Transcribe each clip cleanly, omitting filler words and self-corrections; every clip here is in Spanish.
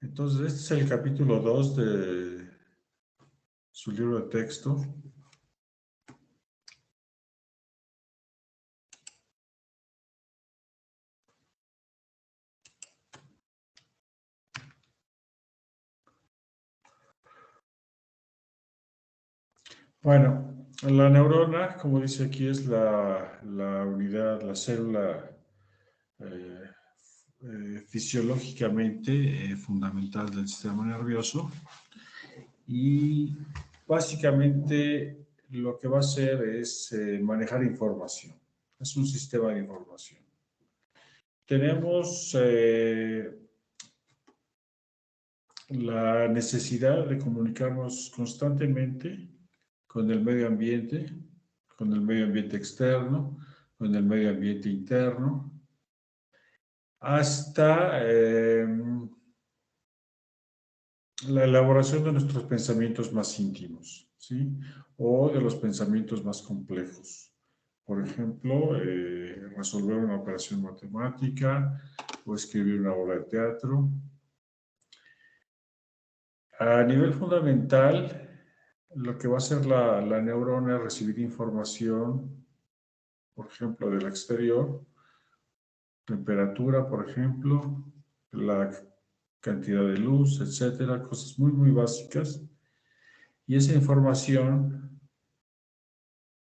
Entonces, este es el capítulo 2 de su libro de texto. Bueno, la neurona, como dice aquí, es la unidad, la célula eh, fisiológicamente fundamental del sistema nervioso y básicamente lo que va a hacer es manejar información. Es un sistema de información. Tenemos la necesidad de comunicarnos constantemente con el medio ambiente externo, con el medio ambiente interno, hasta la elaboración de nuestros pensamientos más íntimos, ¿sí? O de los pensamientos más complejos. Por ejemplo, resolver una operación matemática o escribir una obra de teatro. A nivel fundamental, lo que va a hacer la neurona es recibir información, por ejemplo, del exterior, temperatura, por ejemplo, la cantidad de luz, etcétera, cosas muy, muy básicas. Y esa información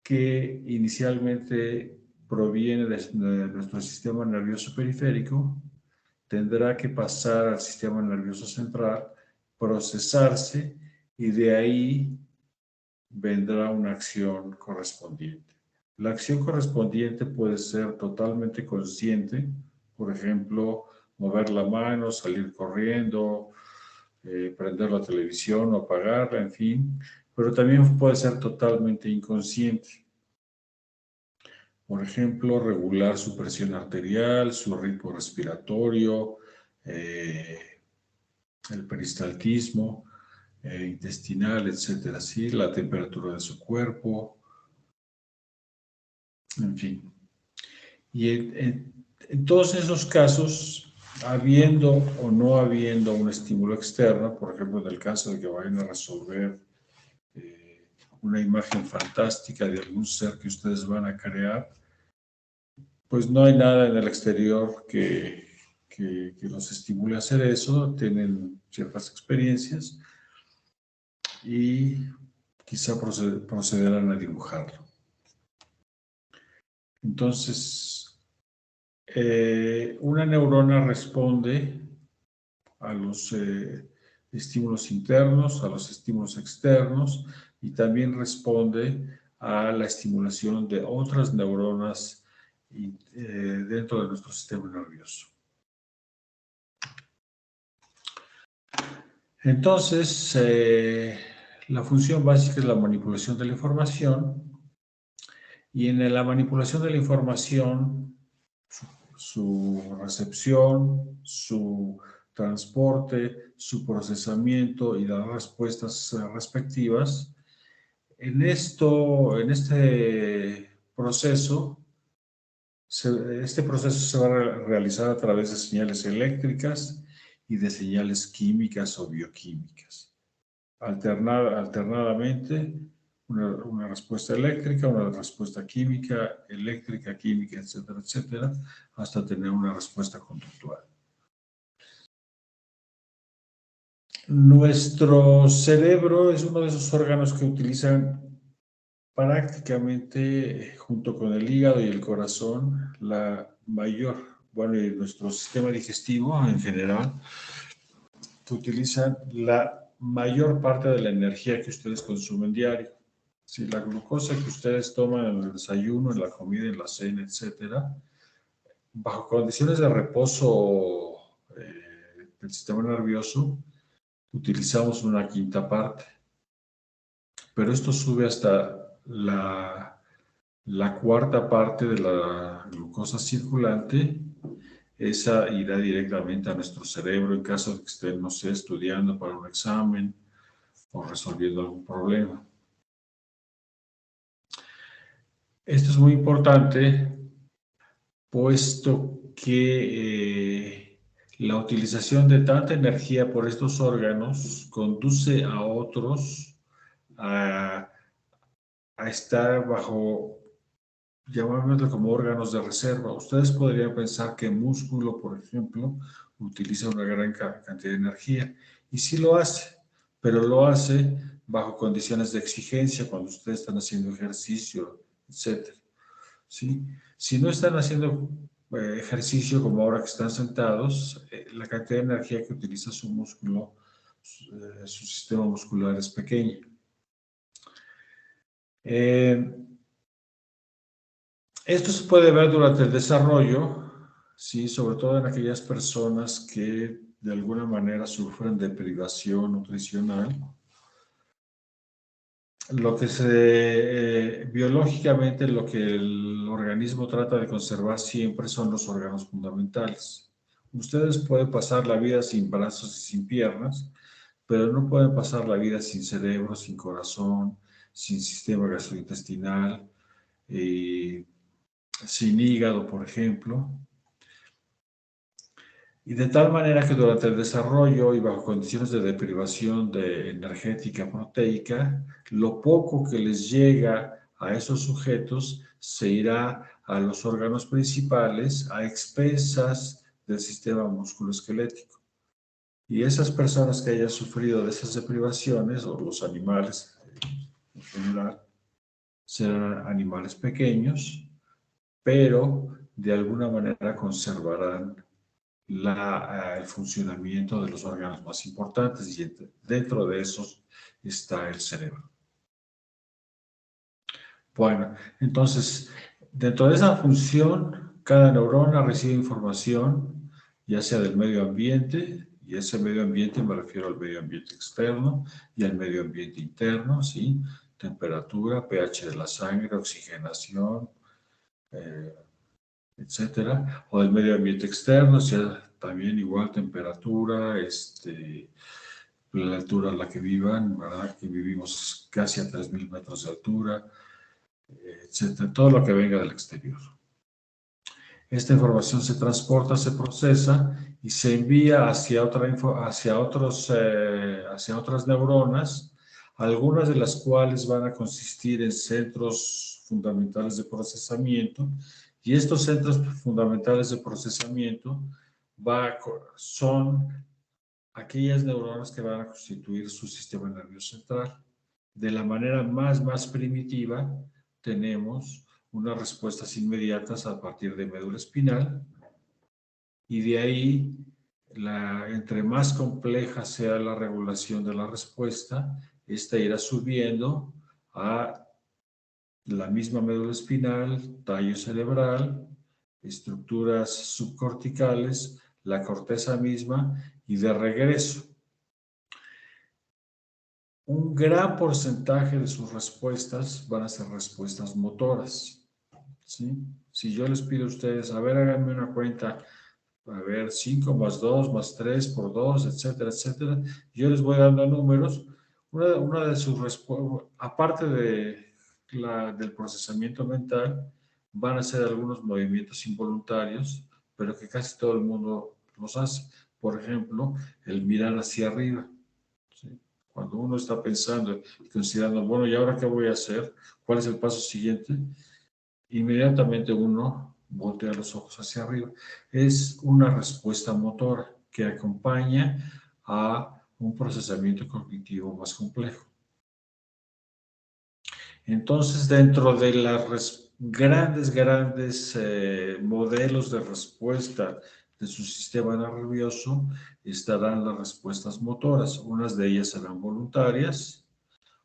que inicialmente proviene de nuestro sistema nervioso periférico, tendrá que pasar al sistema nervioso central, procesarse y de ahí vendrá una acción correspondiente. La acción correspondiente puede ser totalmente consciente, por ejemplo, mover la mano, salir corriendo, prender la televisión o apagarla, en fin, pero también puede ser totalmente inconsciente. Por ejemplo, regular su presión arterial, su ritmo respiratorio, el peristaltismo intestinal, etcétera, ¿sí? La temperatura de su cuerpo, en fin. Y en todos esos casos, habiendo o no habiendo un estímulo externo, por ejemplo, en el caso de que vayan a resolver una imagen fantástica de algún ser que ustedes van a crear, pues no hay nada en el exterior que los estimule a hacer eso, tienen ciertas experiencias y quizá procederán a dibujarlo. Entonces, una neurona responde a los estímulos internos, a los estímulos externos y también responde a la estimulación de otras neuronas dentro de nuestro sistema nervioso. Entonces, la función básica es la manipulación de la información y en la manipulación de la información, su recepción, su transporte, su procesamiento y las respuestas respectivas. En este proceso, este proceso se va a realizar a través de señales eléctricas y de señales químicas o bioquímicas. Alternadamente, una respuesta eléctrica, una respuesta química, eléctrica, química, etcétera, etcétera, hasta tener una respuesta conductual. Nuestro cerebro es uno de esos órganos que utilizan prácticamente, junto con el hígado y el corazón, y nuestro sistema digestivo en general, que utilizan la mayor parte de la energía que ustedes consumen diario. Si la glucosa que ustedes toman en el desayuno, en la comida, en la cena, etcétera, bajo condiciones de reposo del sistema nervioso, utilizamos una quinta parte. Pero esto sube hasta la cuarta parte de la glucosa circulante. Esa irá directamente a nuestro cerebro en caso de que estén, no sé, estudiando para un examen o resolviendo algún problema. Esto es muy importante, puesto que la utilización de tanta energía por estos órganos conduce a otros a estar bajo, llamémoslo como órganos de reserva. Ustedes podrían pensar que el músculo, por ejemplo, utiliza una gran cantidad de energía, y sí lo hace, pero lo hace bajo condiciones de exigencia, cuando ustedes están haciendo ejercicio, etc. ¿Sí? Si no están haciendo ejercicio como ahora que están sentados, la cantidad de energía que utiliza su músculo, su sistema muscular es pequeña. Esto se puede ver durante el desarrollo, ¿sí? Sobre todo en aquellas personas que de alguna manera sufren de privación nutricional. Lo que biológicamente lo que el organismo trata de conservar siempre son los órganos fundamentales. Ustedes pueden pasar la vida sin brazos y sin piernas, pero no pueden pasar la vida sin cerebro, sin corazón, sin sistema gastrointestinal, sin hígado, por ejemplo. Y de tal manera que durante el desarrollo y bajo condiciones de deprivación energética proteica, lo poco que les llega a esos sujetos se irá a los órganos principales a expensas del sistema musculoesquelético. Y esas personas que hayan sufrido de esas deprivaciones, o los animales en general, serán animales pequeños, pero de alguna manera conservarán el funcionamiento de los órganos más importantes, y dentro de esos está el cerebro. Bueno, entonces, dentro de esa función, cada neurona recibe información, ya sea del medio ambiente, y ese medio ambiente me refiero al medio ambiente externo y al medio ambiente interno, ¿sí? Temperatura, pH de la sangre, oxigenación, etcétera, o del medio ambiente externo, o sea, también igual temperatura, la altura a la que vivan, ¿verdad? Que vivimos casi a 3.000 metros de altura, etcétera, todo lo que venga del exterior. Esta información se transporta, se procesa y se envía hacia otras neuronas, algunas de las cuales van a consistir en centros fundamentales de procesamiento, y estos centros fundamentales de procesamiento son aquellas neuronas que van a constituir su sistema nervioso central. De la manera más primitiva, tenemos unas respuestas inmediatas a partir de médula espinal, y de ahí, entre más compleja sea la regulación de la respuesta, esta irá subiendo a la misma médula espinal, tallo cerebral, estructuras subcorticales, la corteza misma, y de regreso. Un gran porcentaje de sus respuestas van a ser respuestas motoras, ¿sí? Si yo les pido a ustedes, a ver, háganme una cuenta, a ver, 5 más 2 más 3 por 2, etcétera, etcétera, yo les voy dando números. Una de sus respuestas, aparte del procesamiento mental, van a ser algunos movimientos involuntarios, pero que casi todo el mundo los hace. Por ejemplo, el mirar hacia arriba, ¿sí? Cuando uno está pensando y considerando, bueno, ¿y ahora qué voy a hacer? ¿Cuál es el paso siguiente? Inmediatamente uno voltea los ojos hacia arriba. Es una respuesta motora que acompaña a un procesamiento cognitivo más complejo. Entonces, dentro de las grandes modelos de respuesta de su sistema nervioso estarán las respuestas motoras. Unas de ellas serán voluntarias,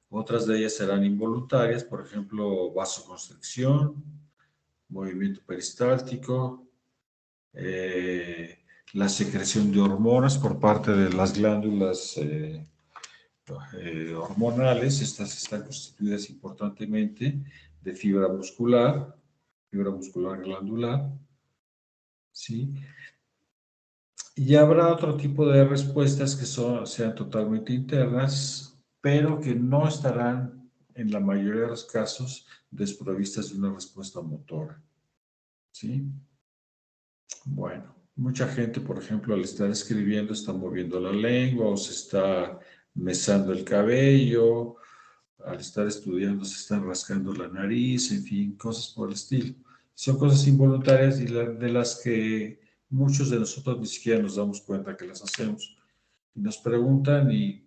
otras de ellas serán involuntarias, por ejemplo, vasoconstricción, movimiento peristáltico, la secreción de hormonas por parte de las glándulas hormonales. Estas están constituidas importantemente de fibra muscular glandular, ¿sí? Y habrá otro tipo de respuestas que sean totalmente internas, pero que no estarán, en la mayoría de los casos, desprovistas de una respuesta motora, ¿sí? Bueno, Mucha gente, por ejemplo, al estar escribiendo está moviendo la lengua o se está mesando el cabello, al estar estudiando se están rascando la nariz, en fin, cosas por el estilo. Son cosas involuntarias y de las que muchos de nosotros ni siquiera nos damos cuenta que las hacemos. Y nos preguntan y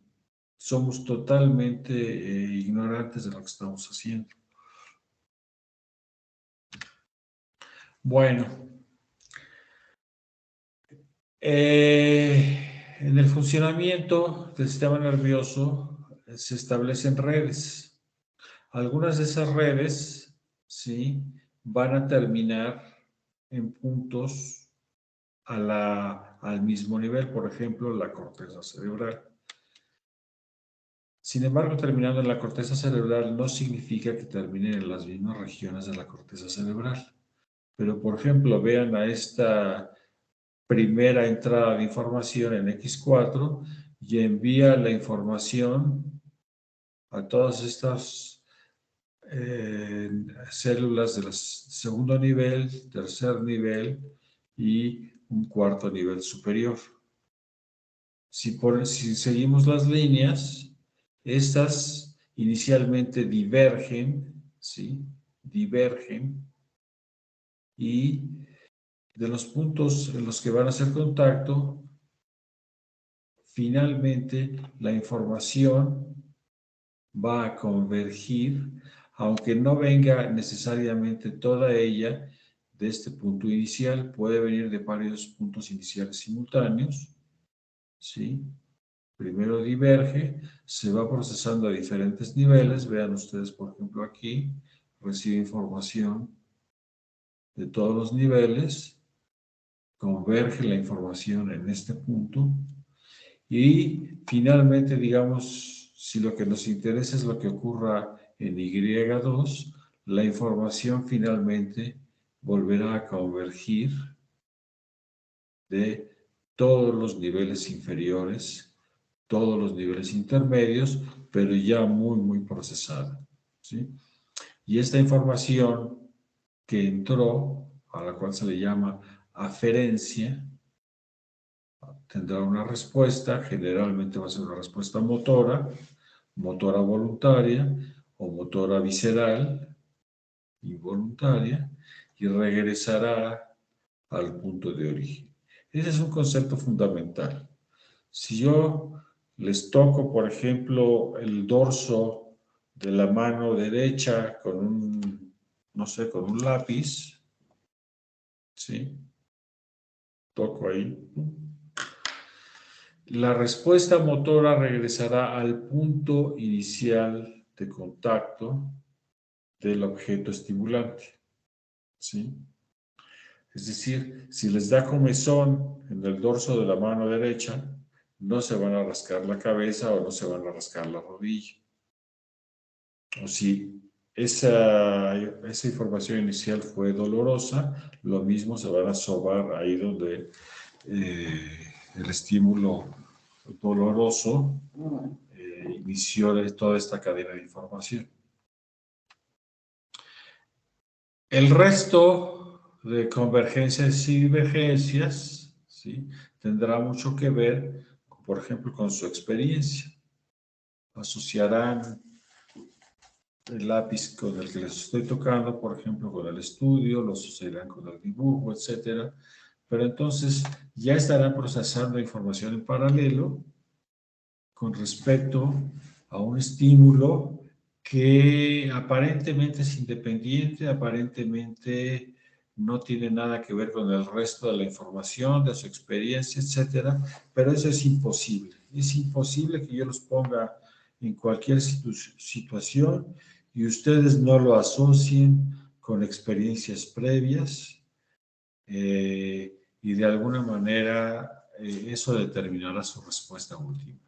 somos totalmente ignorantes de lo que estamos haciendo. Bueno, en el funcionamiento del sistema nervioso se establecen redes. Algunas de esas redes, ¿sí?, van a terminar en puntos al mismo nivel, por ejemplo, la corteza cerebral. Sin embargo, terminando en la corteza cerebral no significa que terminen en las mismas regiones de la corteza cerebral. Pero, por ejemplo, vean a esta primera entrada de información en X4 y envía la información a todas estas células del segundo nivel, tercer nivel y un cuarto nivel superior. Si seguimos las líneas, estas inicialmente divergen, ¿sí? Divergen, y de los puntos en los que van a hacer contacto, finalmente la información va a convergir, aunque no venga necesariamente toda ella de este punto inicial, puede venir de varios puntos iniciales simultáneos, ¿sí? Primero diverge, se va procesando a diferentes niveles. Vean ustedes, por ejemplo, aquí, recibe información de todos los niveles, converge la información en este punto y finalmente, digamos, si lo que nos interesa es lo que ocurra en Y2, la información finalmente volverá a convergir de todos los niveles inferiores, todos los niveles intermedios, pero ya muy procesada, ¿sí? Y esta información que entró, a la cual se le llama aferencia, tendrá una respuesta, generalmente va a ser una respuesta motora, motora voluntaria o motora visceral, involuntaria, y regresará al punto de origen. Ese es un concepto fundamental. Si yo les toco, por ejemplo, el dorso de la mano derecha con un, no sé, con un lápiz, ¿sí? Toco ahí. La respuesta motora regresará al punto inicial de contacto del objeto estimulante, ¿sí? Es decir, si les da comezón en el dorso de la mano derecha, no se van a rascar la cabeza o no se van a rascar la rodilla. O si esa información inicial fue dolorosa, lo mismo se van a sobar ahí donde el estímulo doloroso inició toda esta cadena de información. El resto de convergencias y divergencias, ¿sí?, tendrá mucho que ver, por ejemplo, con su experiencia. Asociarán el lápiz con el que les estoy tocando, por ejemplo, con el estudio, lo asociarán con el dibujo, etcétera. Pero entonces ya estarán procesando información en paralelo con respecto a un estímulo que aparentemente es independiente, aparentemente no tiene nada que ver con el resto de la información, de su experiencia, etcétera, pero eso es imposible. Es imposible que yo los ponga en cualquier situación y ustedes no lo asocien con experiencias previas y de alguna manera eso determinará su respuesta última.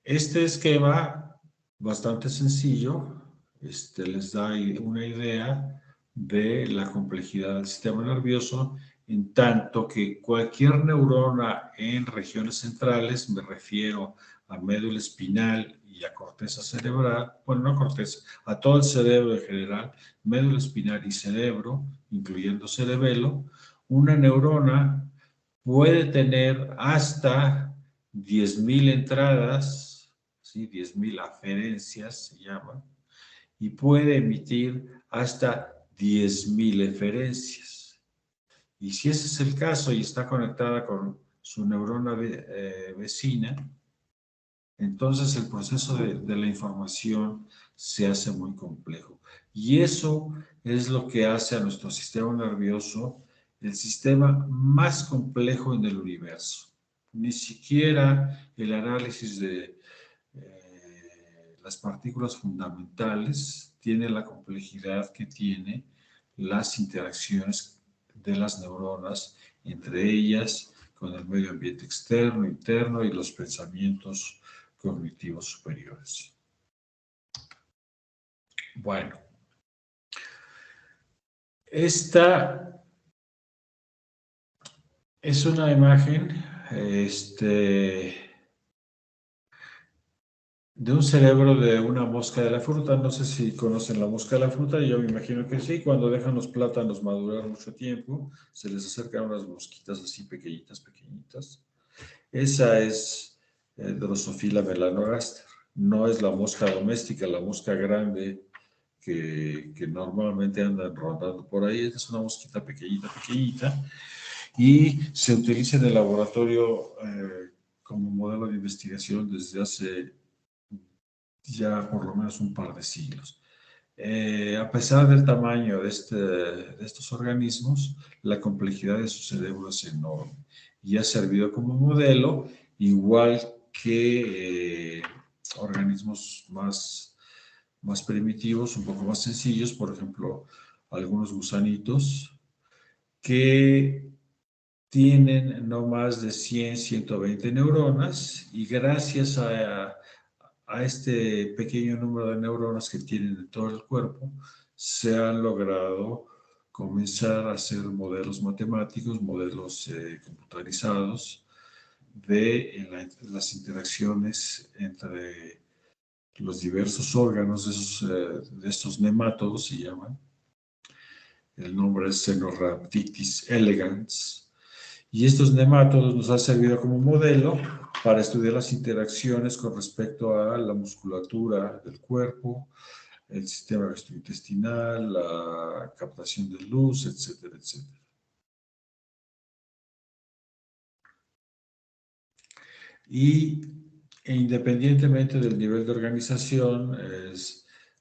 Este esquema, bastante sencillo, les da una idea de la complejidad del sistema nervioso, en tanto que cualquier neurona en regiones centrales, me refiero a médula espinal y a corteza cerebral, bueno, no corteza, a todo el cerebro en general, médula espinal y cerebro, incluyendo cerebelo, una neurona puede tener hasta 10.000 entradas, ¿sí? 10.000 aferencias se llaman, y puede emitir hasta 10.000 eferencias. Y si ese es el caso y está conectada con su neurona vecina, entonces el proceso de la información se hace muy complejo. Y eso es lo que hace a nuestro sistema nervioso el sistema más complejo en el universo. Ni siquiera el análisis de las partículas fundamentales tiene la complejidad que tiene las interacciones de las neuronas entre ellas, con el medio ambiente externo, interno y los pensamientos cognitivos superiores. Bueno, esta es una imagen de un cerebro de una mosca de la fruta. No sé si conocen la mosca de la fruta, yo me imagino que sí. Cuando dejan los plátanos madurar mucho tiempo, se les acercan unas mosquitas así pequeñitas, pequeñitas. Esa es Drosophila melanogaster. No es la mosca doméstica, la mosca grande que normalmente andan rondando por ahí. Esta es una mosquita pequeñita, pequeñita, y se utiliza en el laboratorio como modelo de investigación desde hace ya por lo menos un par de siglos. A pesar del tamaño de estos organismos, la complejidad de su cerebro es enorme y ha servido como modelo, igual que organismos más primitivos, un poco más sencillos, por ejemplo, algunos gusanitos que tienen no más de 100, 120 neuronas, y gracias a este pequeño número de neuronas que tienen en todo el cuerpo, se han logrado comenzar a hacer modelos matemáticos, modelos computarizados de las interacciones entre los diversos órganos de estos nemátodos, se llaman. El nombre es Cenorhabditis elegans. Y estos nemátodos nos han servido como modelo para estudiar las interacciones con respecto a la musculatura del cuerpo, el sistema gastrointestinal, la captación de luz, etcétera, etcétera. Y independientemente del nivel de organización,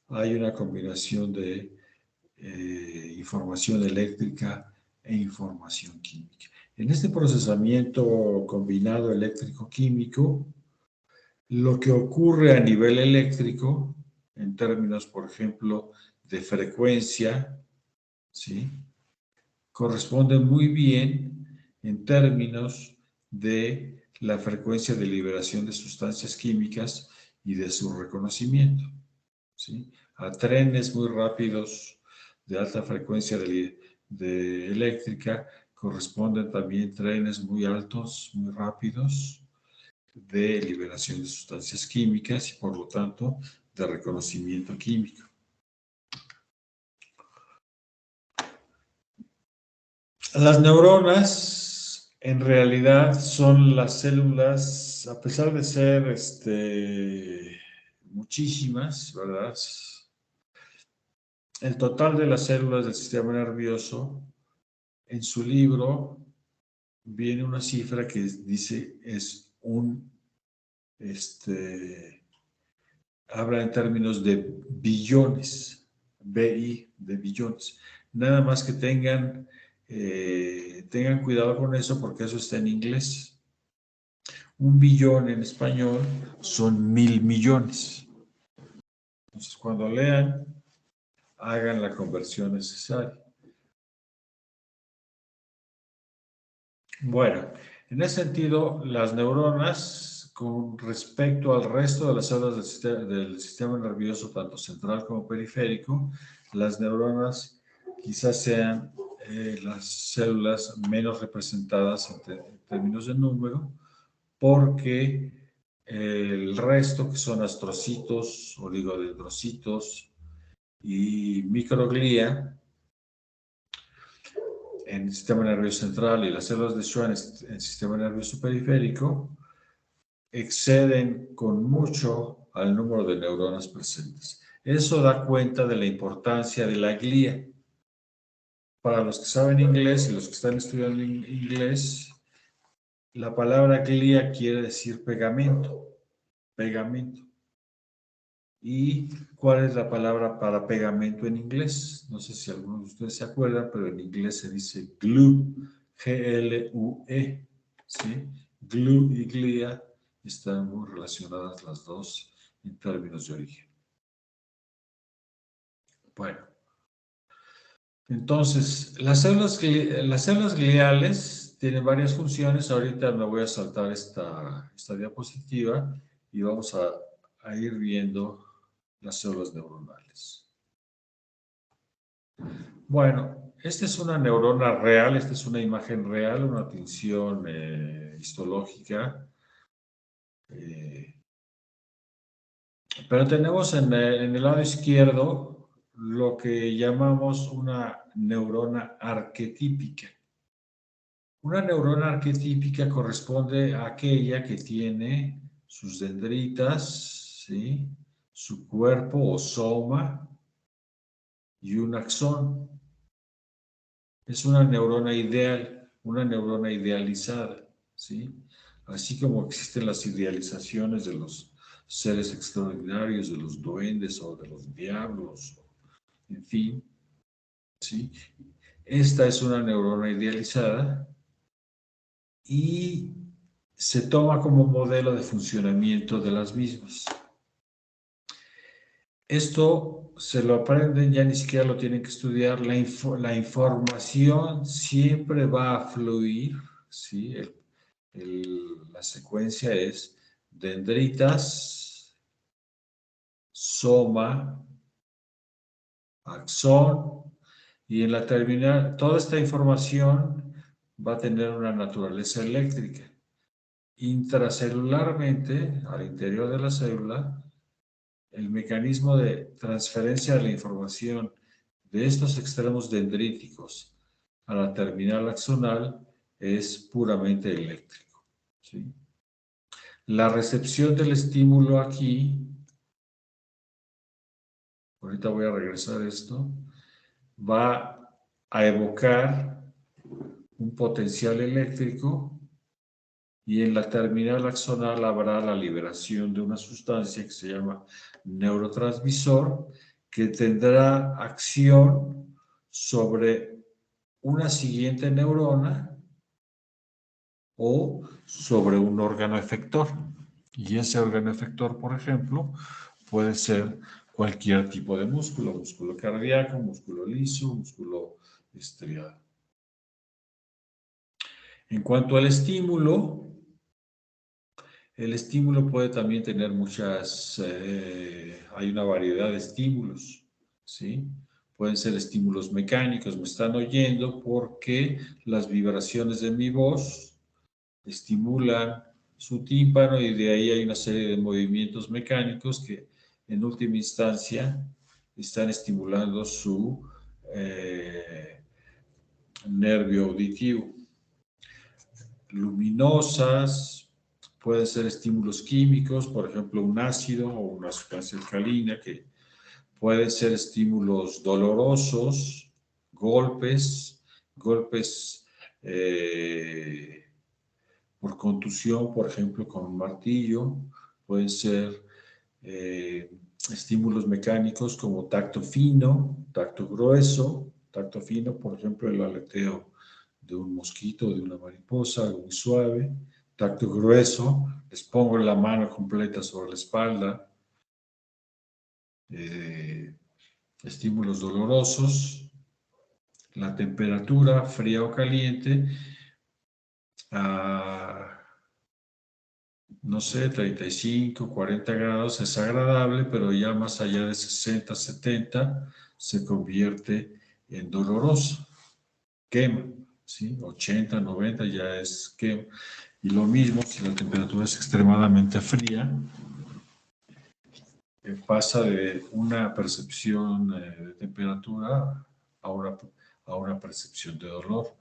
hay una combinación de información eléctrica e información química. En este procesamiento combinado eléctrico-químico, lo que ocurre a nivel eléctrico, en términos, por ejemplo, de frecuencia, ¿sí?, corresponde muy bien en términos de la frecuencia de liberación de sustancias químicas y de su reconocimiento, ¿sí? A trenes muy rápidos de alta frecuencia de eléctrica corresponden también trenes muy altos, muy rápidos, de liberación de sustancias químicas y por lo tanto de reconocimiento químico. Las neuronas en realidad son las células, a pesar de ser muchísimas, ¿verdad? El total de las células del sistema nervioso, en su libro viene una cifra que dice es habla en términos de billones, BI de billones. Nada más que tengan cuidado con eso porque eso está en inglés. 1 billón en español son 1.000 millones. Entonces, cuando lean, hagan la conversión necesaria. Bueno, en ese sentido, las neuronas, con respecto al resto de las células del sistema nervioso, tanto central como periférico, las neuronas quizás sean las células menos representadas en términos de número, porque el resto, que son astrocitos, oligodendrocitos y microglía, en el sistema nervioso central y las células de Schwann en el sistema nervioso periférico exceden con mucho al número de neuronas presentes. Eso da cuenta de la importancia de la glía. Para los que saben inglés y los que están estudiando inglés, la palabra glía quiere decir pegamento. Pegamento. ¿Y cuál es la palabra para pegamento en inglés? No sé si algunos de ustedes se acuerdan, pero en inglés se dice glue, G-L-U-E, ¿sí? Glue y glía están muy relacionadas las dos en términos de origen. Bueno, entonces, las células gliales tienen varias funciones. Ahorita me voy a saltar esta diapositiva y vamos a ir viendo las células neuronales. Bueno, esta es una neurona real, esta es una imagen real, una tinción histológica. Pero tenemos en el lado izquierdo lo que llamamos una neurona arquetípica. Una neurona arquetípica corresponde a aquella que tiene sus dendritas, ¿sí? Su cuerpo o soma y un axón. Es una neurona ideal, una neurona idealizada, ¿sí? Así como existen las idealizaciones de los seres extraordinarios, de los duendes o de los diablos, en fin, ¿sí? Esta es una neurona idealizada y se toma como modelo de funcionamiento de las mismas. Esto se lo aprenden, ya ni siquiera lo tienen que estudiar. La información siempre va a fluir, ¿sí? La secuencia es dendritas, soma, axón, y en la terminal, toda esta información va a tener una naturaleza eléctrica. Intracelularmente, al interior de la célula, el mecanismo de transferencia de la información de estos extremos dendríticos a la terminal axonal es puramente eléctrico, ¿sí? La recepción del estímulo aquí, ahorita voy a regresar a esto, va a evocar un potencial eléctrico y en la terminal axonal habrá la liberación de una sustancia que se llama neurotransmisor que tendrá acción sobre una siguiente neurona o sobre un órgano efector. Y ese órgano efector, por ejemplo, puede ser cualquier tipo de músculo, músculo cardíaco, músculo liso, músculo estriado. En cuanto al estímulo, el estímulo puede también tener hay una variedad de estímulos, ¿sí? Pueden ser estímulos mecánicos, me están oyendo porque las vibraciones de mi voz estimulan su tímpano y de ahí hay una serie de movimientos mecánicos que en última instancia están estimulando su nervio auditivo. Luminosas, pueden ser estímulos químicos, por ejemplo un ácido o una sustancia alcalina, que pueden ser estímulos dolorosos, golpes por contusión, por ejemplo, con un martillo, pueden ser estímulos mecánicos como tacto fino, tacto grueso, tacto fino, por ejemplo, el aleteo de un mosquito, de una mariposa, algo muy suave. Tacto grueso, les pongo la mano completa sobre la espalda. Estímulos dolorosos, la temperatura fría o caliente, no sé, 35, 40 grados es agradable, pero ya más allá de 60, 70 se convierte en doloroso, quema, ¿sí? 80, 90 ya es quema. Y lo mismo si la temperatura es extremadamente fría, pasa de una percepción de temperatura a a una percepción de dolor.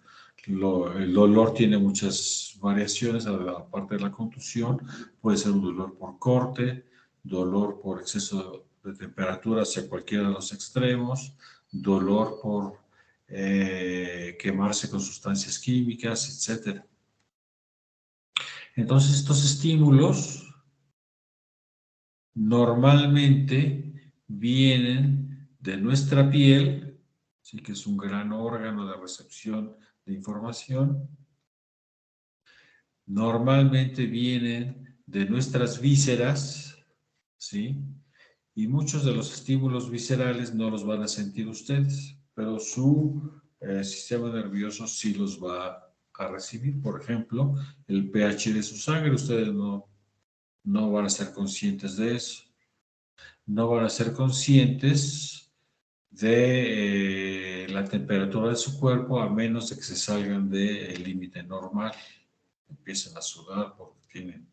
El dolor tiene muchas variaciones, aparte de la contusión, puede ser un dolor por corte, dolor por exceso de temperatura hacia cualquiera de los extremos, dolor por quemarse con sustancias químicas, etc. Entonces, estos estímulos normalmente vienen de nuestra piel, sí que es un gran órgano de recepción de información. Normalmente vienen de nuestras vísceras, ¿sí? Y muchos de los estímulos viscerales no los van a sentir ustedes, pero su sistema nervioso sí los va a recibir. Por ejemplo, el pH de su sangre, ustedes no van a ser conscientes de eso. No van a ser conscientes de la temperatura de su cuerpo a menos de que se salgan del límite normal. Empiecen a sudar porque tienen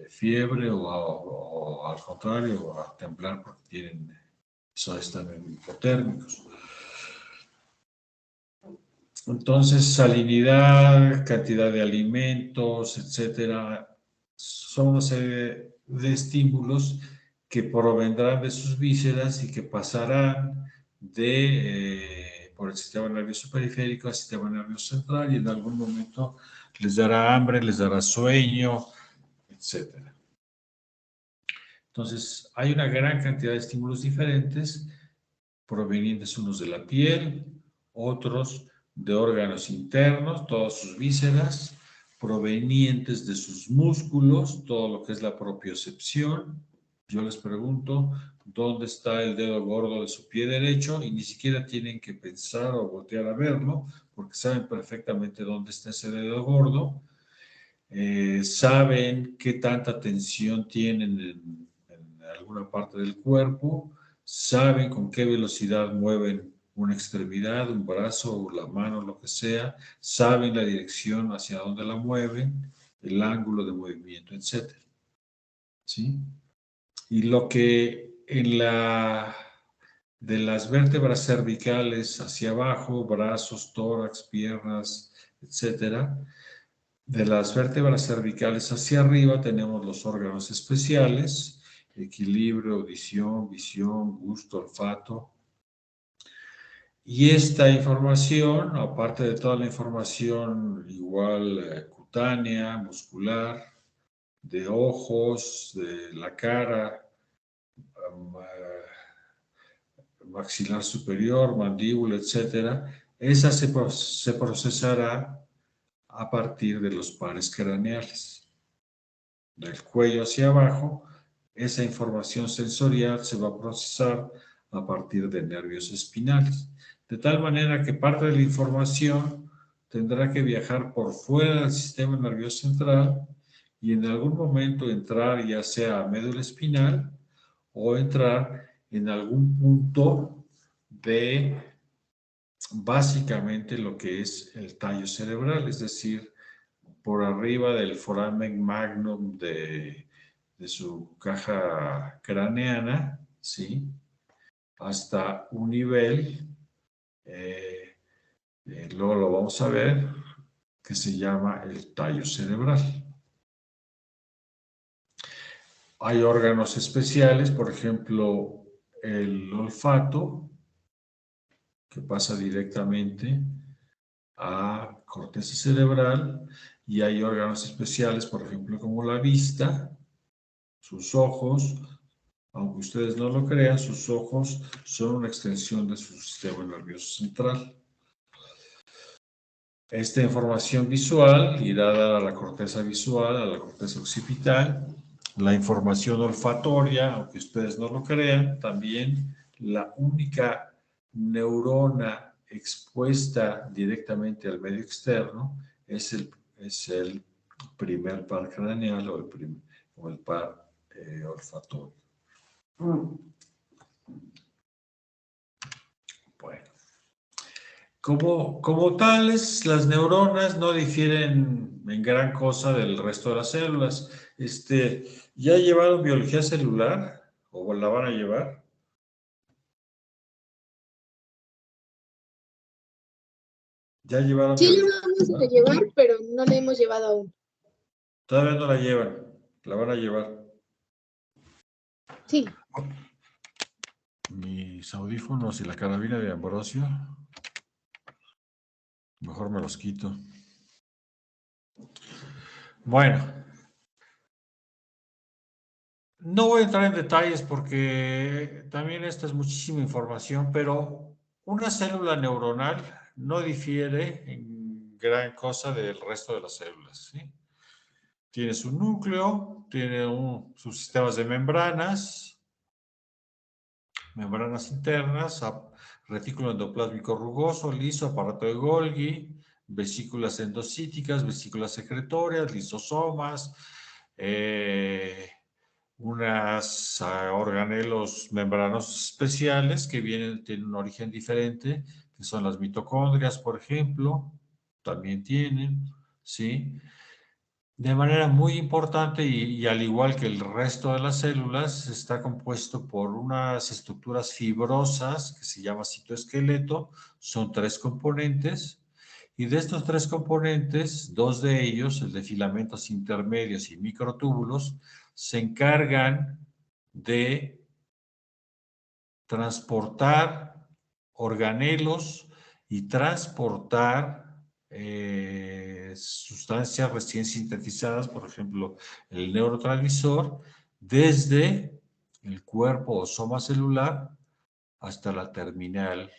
fiebre o al contrario, a temblar porque están hipotérmicos. Entonces, salinidad, cantidad de alimentos, etcétera, son una serie de estímulos que provendrán de sus vísceras y que pasarán por el sistema nervioso periférico al sistema nervioso central y en algún momento les dará hambre, les dará sueño, etcétera. Entonces, hay una gran cantidad de estímulos diferentes, provenientes unos de la piel, otros de órganos internos, todas sus vísceras, provenientes de sus músculos, todo lo que es la propiocepción. Yo les pregunto, ¿dónde está el dedo gordo de su pie derecho? Y ni siquiera tienen que pensar o voltear a verlo, porque saben perfectamente dónde está ese dedo gordo. Saben qué tanta tensión tienen en alguna parte del cuerpo, saben con qué velocidad mueven una extremidad, un brazo, la mano, lo que sea, saben la dirección hacia dónde la mueven, el ángulo de movimiento, etc. ¿Sí? Y lo que de las vértebras cervicales hacia abajo, brazos, tórax, piernas, etcétera, de las vértebras cervicales hacia arriba tenemos los órganos especiales, equilibrio, audición, visión, gusto, olfato. Y esta información, aparte de toda la información igual cutánea, muscular, de ojos, de la cara, maxilar superior, mandíbula, etcétera, esa se procesará a partir de los pares craneales. Del cuello hacia abajo, esa información sensorial se va a procesar a partir de nervios espinales. De tal manera que parte de la información tendrá que viajar por fuera del sistema nervioso central y en algún momento entrar ya sea a médula espinal o entrar en algún punto de básicamente lo que es el tallo cerebral, es decir, por arriba del foramen magnum de su caja craneana, ¿sí? Hasta un nivel, luego lo vamos a ver, que se llama el tallo cerebral. Hay órganos especiales, por ejemplo, el olfato, que pasa directamente a corteza cerebral, y hay órganos especiales, por ejemplo, como la vista, sus ojos. Aunque ustedes no lo crean, sus ojos son una extensión de su sistema nervioso central. Esta información visual irá a dar a la corteza visual, a la corteza occipital. La información olfatoria, aunque ustedes no lo crean, también la única neurona expuesta directamente al medio externo es el primer par craneal o el par olfatorio. Bueno, como tales, las neuronas no difieren en gran cosa del resto de las células. ¿Ya llevaron biología celular o la van a llevar? Ya llevaron Sí, el... la vamos a llevar, pero no la hemos llevado aún. Todavía no la llevan, la van a llevar. Sí. Mis audífonos y la carabina de Ambrosio, mejor me los quito. Bueno, no voy a entrar en detalles porque también esta es muchísima información, pero una célula neuronal no difiere en gran cosa del resto de las células, ¿sí? Tiene su núcleo, tiene sus sistemas de membranas internas, retículo endoplásmico rugoso, liso, aparato de Golgi, vesículas endocíticas, vesículas secretorias, lisosomas, unas organelos membranos especiales que tienen un origen diferente, que son las mitocondrias, por ejemplo, también tienen, ¿sí? De manera muy importante y al igual que el resto de las células, está compuesto por unas estructuras fibrosas que se llama citoesqueleto, son 3 componentes, y de estos 3 componentes, 2 de ellos, el de filamentos intermedios y microtúbulos, se encargan de transportar organelos y transportar sustancias recién sintetizadas, por ejemplo, el neurotransmisor, desde el cuerpo o soma celular hasta la terminal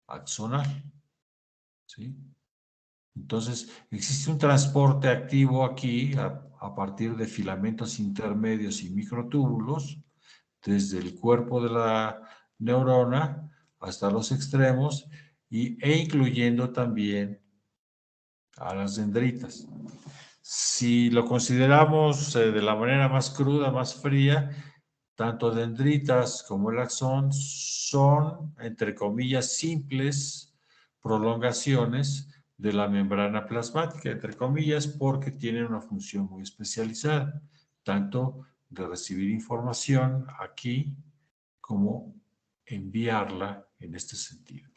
axonal, ¿sí? Entonces, existe un transporte activo aquí a partir de filamentos intermedios y microtúbulos, desde el cuerpo de la neurona hasta los extremos e incluyendo también a las dendritas. Si lo consideramos de la manera más cruda, más fría, tanto dendritas como el axón son, entre comillas, simples prolongaciones de la membrana plasmática, entre comillas, porque tienen una función muy especializada, tanto de recibir información aquí como enviarla en este sentido.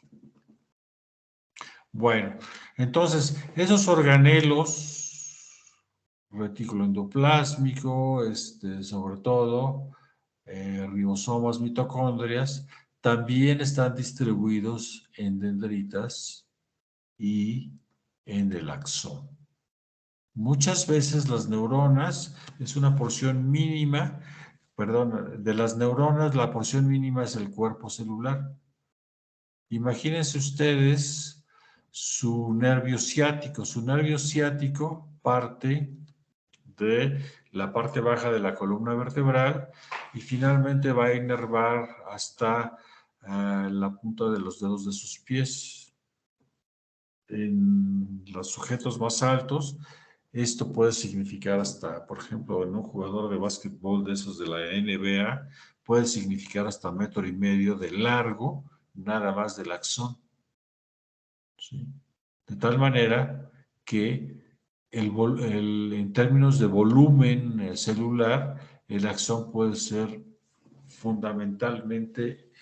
Bueno, entonces, esos organelos, retículo endoplásmico, sobre todo, ribosomas, mitocondrias, también están distribuidos en dendritas y en el axón. Muchas veces las neuronas es una porción mínima, perdón, de las neuronas la porción mínima es el cuerpo celular. Imagínense ustedes su nervio ciático. Su nervio ciático parte de la parte baja de la columna vertebral y finalmente va a inervar hasta la punta de los dedos de sus pies. En los sujetos más altos, esto puede significar hasta, por ejemplo, en un jugador de básquetbol de esos de la NBA, puede significar hasta 1,5 metros de largo, nada más del axón. ¿Sí? De tal manera que en términos de volumen celular, el axón puede ser fundamentalmente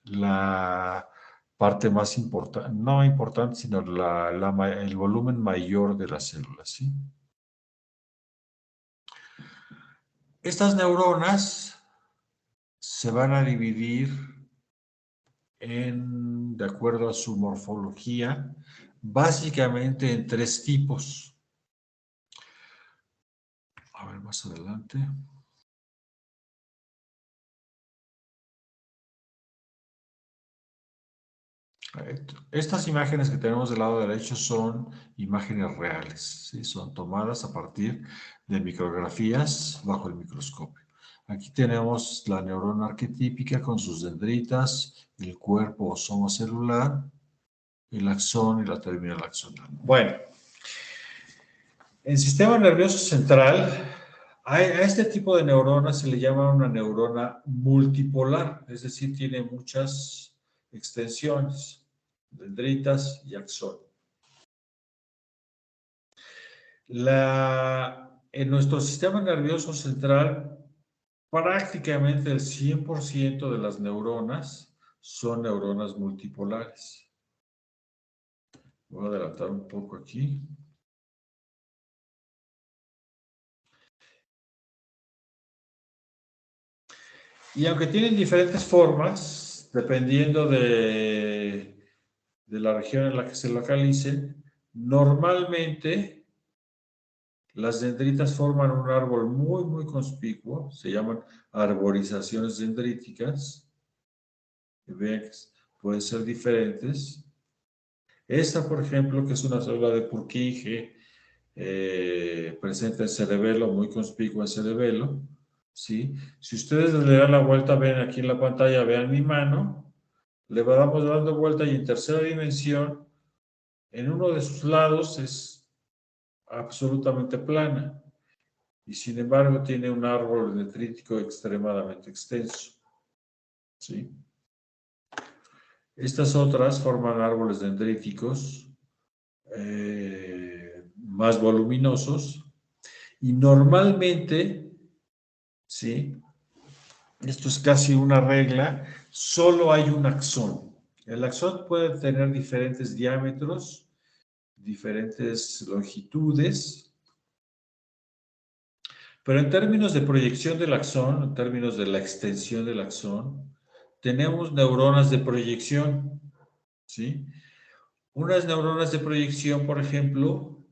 la parte más importante, no importante, sino el volumen mayor de las células. ¿Sí? Estas neuronas se van a dividir de acuerdo a su morfología, básicamente en 3 tipos. A ver, más adelante. Estas imágenes que tenemos del lado derecho son imágenes reales, ¿sí? Son tomadas a partir de micrografías bajo el microscopio. Aquí tenemos la neurona arquetípica con sus dendritas, el cuerpo o soma celular, el axón y la terminal axonal. Bueno, en sistema nervioso central, a este tipo de neuronas se le llama una neurona multipolar, es decir, tiene muchas extensiones, dendritas y axón. En nuestro sistema nervioso central, prácticamente el 100% de las neuronas son neuronas multipolares. Voy a adelantar un poco aquí. Y aunque tienen diferentes formas, dependiendo de la región en la que se localicen, normalmente las dendritas forman un árbol muy, muy conspicuo, se llaman arborizaciones dendríticas, que vean que pueden ser diferentes. Esta, por ejemplo, que es una célula de Purkinje, presente en cerebelo, muy conspicua en cerebelo, ¿sí? Si ustedes le dan la vuelta, ven aquí en la pantalla, vean mi mano, le vamos dando vuelta y en tercera dimensión, en uno de sus lados es absolutamente plana y sin embargo tiene un árbol dendrítico extremadamente extenso, ¿sí? Estas otras forman árboles dendríticos más voluminosos y normalmente, ¿sí? Esto es casi una regla, solo hay un axón. El axón puede tener diferentes diámetros, diferentes longitudes, pero en términos de proyección del axón, en términos de la extensión del axón, tenemos neuronas de proyección, ¿sí? Unas neuronas de proyección, por ejemplo,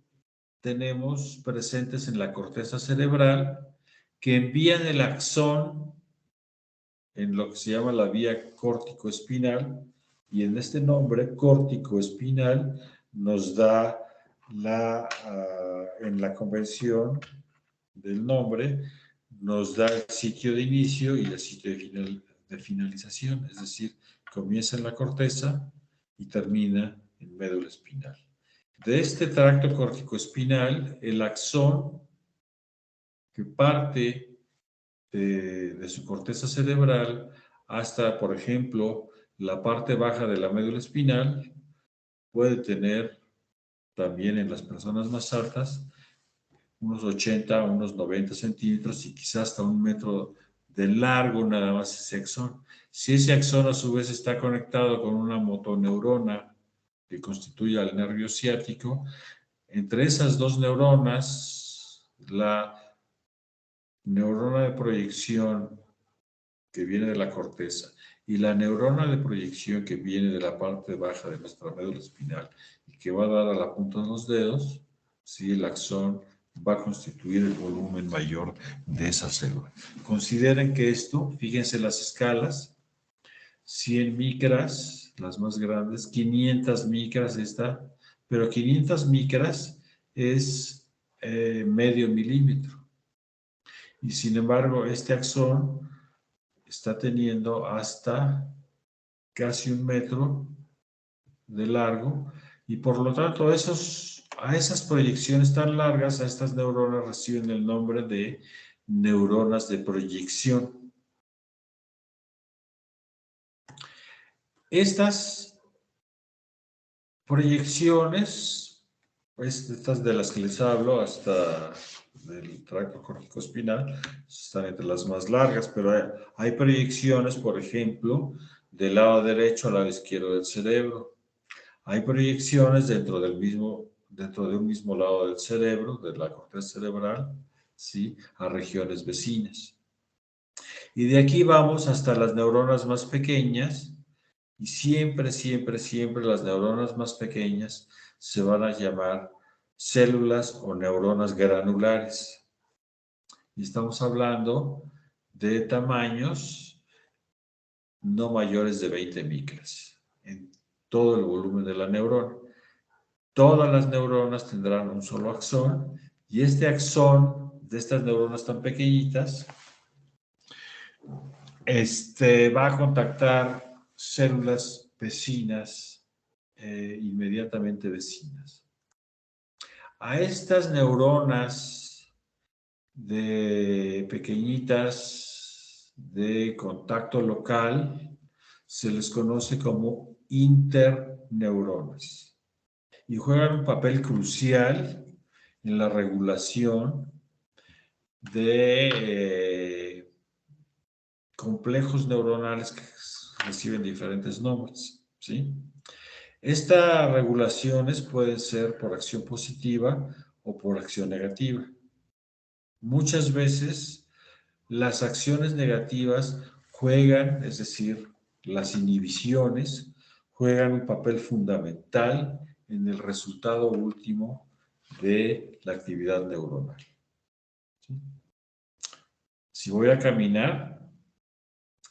tenemos presentes en la corteza cerebral que envían el axón en lo que se llama la vía córtico-espinal, y en este nombre, córtico-espinal, nos da en la convención del nombre, nos da el sitio de inicio y el sitio de finalización, es decir, comienza en la corteza y termina en médula espinal. De este tracto córtico-espinal, el axón que parte de su corteza cerebral hasta, por ejemplo, la parte baja de la médula espinal, puede tener también en las personas más altas unos 80, unos 90 centímetros y quizás hasta 1 metro de largo nada más ese axón. Si ese axón a su vez está conectado con una motoneurona que constituye al nervio ciático, entre esas dos neuronas, la neurona de proyección que viene de la corteza y la neurona de proyección que viene de la parte baja de nuestra médula espinal y que va a dar a la punta de los dedos, ¿sí? El axón va a constituir el volumen mayor de esa célula. Consideren que esto, fíjense las escalas, 100 micras, las más grandes, 500 micras esta, pero 500 micras es medio milímetro. Y sin embargo, este axón está teniendo hasta casi 1 metro de largo y por lo tanto a esas proyecciones tan largas, a estas neuronas reciben el nombre de neuronas de proyección. Estas proyecciones, pues estas de las que les hablo hasta del tracto córtico-espinal, están entre las más largas, pero hay proyecciones, por ejemplo, del lado derecho al lado izquierdo del cerebro. Hay proyecciones dentro de un mismo lado del cerebro, de la corteza cerebral, ¿sí? A regiones vecinas. Y de aquí vamos hasta las neuronas más pequeñas, y siempre, siempre, siempre las neuronas más pequeñas se van a llamar células o neuronas granulares. Y estamos hablando de tamaños no mayores de 20 micras en todo el volumen de la neurona. Todas las neuronas tendrán un solo axón y este axón de estas neuronas tan pequeñitas va a contactar células vecinas, inmediatamente vecinas. A estas neuronas de pequeñitas de contacto local se les conoce como interneuronas y juegan un papel crucial en la regulación de complejos neuronales que reciben diferentes nombres, ¿sí? Estas regulaciones pueden ser por acción positiva o por acción negativa. Muchas veces las acciones negativas juegan, es decir, las inhibiciones, juegan un papel fundamental en el resultado último de la actividad neuronal. ¿Sí? Si voy a caminar,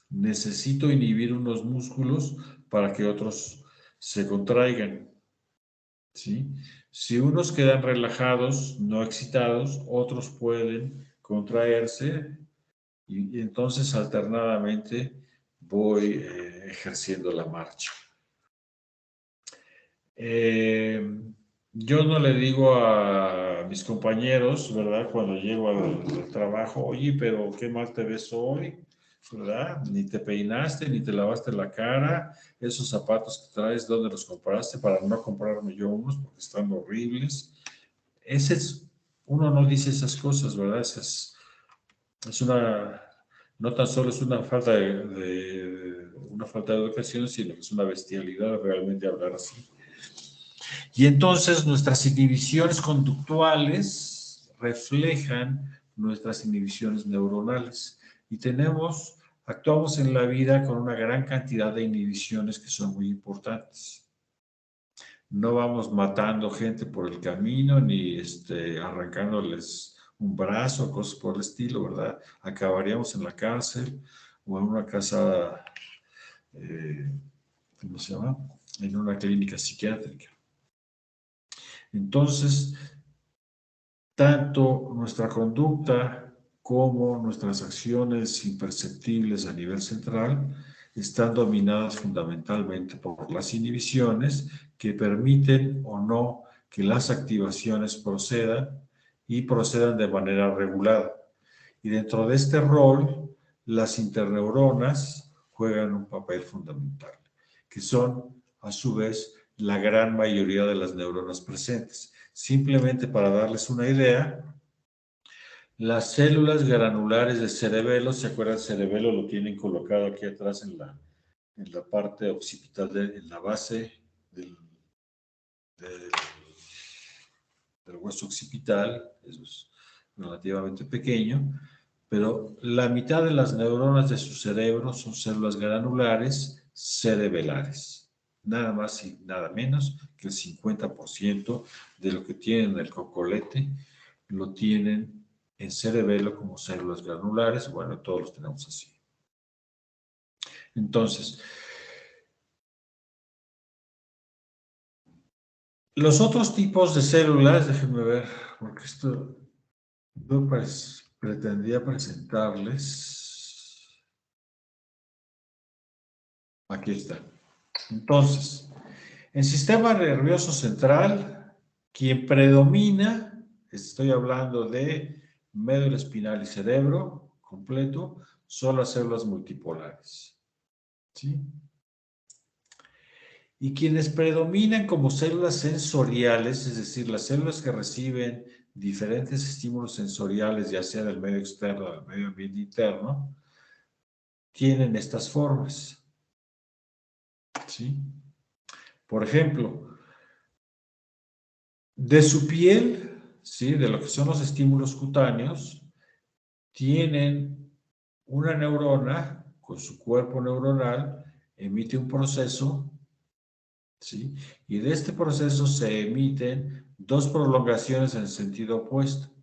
necesito inhibir unos músculos para que otros se contraigan. ¿Sí? Si unos quedan relajados, no excitados, otros pueden contraerse y entonces alternadamente voy ejerciendo la marcha. Yo no le digo a mis compañeros, ¿verdad? Cuando llego al trabajo, oye, pero qué mal te ves hoy, ¿verdad? Ni te peinaste, ni te lavaste la cara, esos zapatos que traes, ¿dónde los compraste? Para no comprarme yo unos porque están horribles. Uno no dice esas cosas, ¿verdad? Es una, no tan solo es una falta una falta de educación, sino que es una bestialidad realmente hablar así. Y entonces nuestras inhibiciones conductuales reflejan nuestras inhibiciones neuronales. Y actuamos en la vida con una gran cantidad de inhibiciones que son muy importantes. No vamos matando gente por el camino, ni arrancándoles un brazo, cosas por el estilo, ¿verdad? Acabaríamos en la cárcel o en una casa, ¿cómo se llama? En una clínica psiquiátrica. Entonces, tanto nuestra conducta como nuestras acciones imperceptibles a nivel central están dominadas fundamentalmente por las inhibiciones que permiten o no que las activaciones procedan y procedan de manera regulada. Y dentro de este rol, las interneuronas juegan un papel fundamental, que son, a su vez, la gran mayoría de las neuronas presentes. Simplemente para darles una idea, las células granulares de cerebelo, ¿se acuerdan? El cerebelo lo tienen colocado aquí atrás en la parte occipital, en la base del hueso occipital, eso es relativamente pequeño, pero la mitad de las neuronas de su cerebro son células granulares cerebelares. Nada más y nada menos que el 50% de lo que tienen en el cocolete lo tienen en cerebelo como células granulares. Bueno, todos los tenemos así. Entonces, los otros tipos de células, déjenme ver, porque esto yo pretendía presentarles. Aquí está. Entonces, en sistema nervioso central, quien predomina, estoy hablando de médula espinal y cerebro completo, son las células multipolares. ¿Sí? Y quienes predominan como células sensoriales, es decir, las células que reciben diferentes estímulos sensoriales, ya sea del medio externo o del medio ambiente interno, tienen estas formas. ¿Sí? Por ejemplo, de su piel, ¿sí? De lo que son los estímulos cutáneos, tienen una neurona con su cuerpo neuronal, emite un proceso, ¿sí? Y de este proceso se emiten dos prolongaciones en sentido opuesto.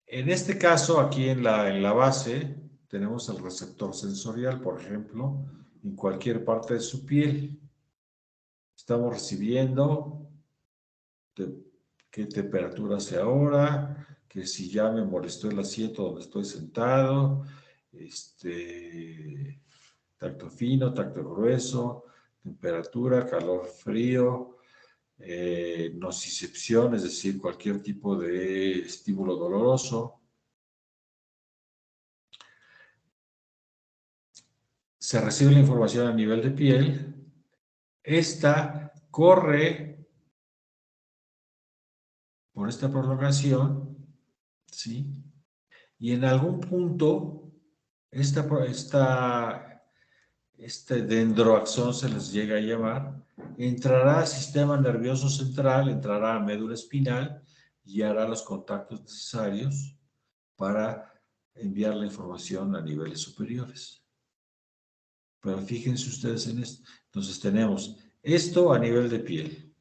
En este caso, aquí en la base, tenemos el receptor sensorial, por ejemplo, en cualquier parte de su piel. Estamos recibiendo qué temperatura hace ahora, que si ya me molestó el asiento donde estoy sentado, tacto fino, tacto grueso, temperatura, calor, frío, nocicepción, es decir, cualquier tipo de estímulo doloroso. Se recibe la información a nivel de piel, esta corre por esta prolongación, ¿sí? Y en algún punto, esta este dendroaxón se les llega a llamar, entrará al sistema nervioso central, entrará a médula espinal y hará los contactos necesarios para enviar la información a niveles superiores. Pero fíjense ustedes en esto. Entonces tenemos esto a nivel de piel.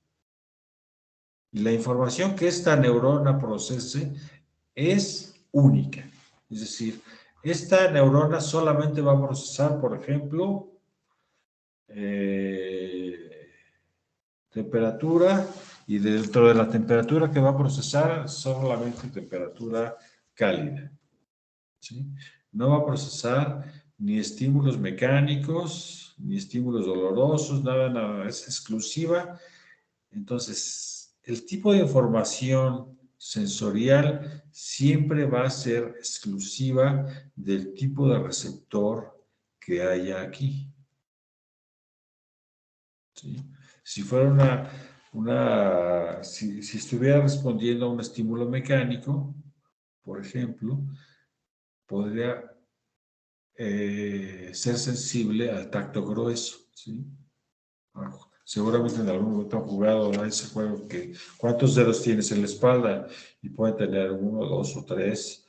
Y la información que esta neurona procese es única. Es decir, esta neurona solamente va a procesar, por ejemplo, temperatura, y dentro de la temperatura que va a procesar, solamente temperatura cálida. ¿Sí? No va a procesar ni estímulos mecánicos, ni estímulos dolorosos, nada, es exclusiva. Entonces, el tipo de información sensorial siempre va a ser exclusiva del tipo de receptor que haya aquí. ¿Sí? Si fuera si estuviera respondiendo a un estímulo mecánico, por ejemplo, podría ser sensible al tacto grueso, ¿sí? Seguramente en algún momento han jugado a ese juego que ¿cuántos dedos tienes en la espalda? Y pueden tener 1, 2 o 3,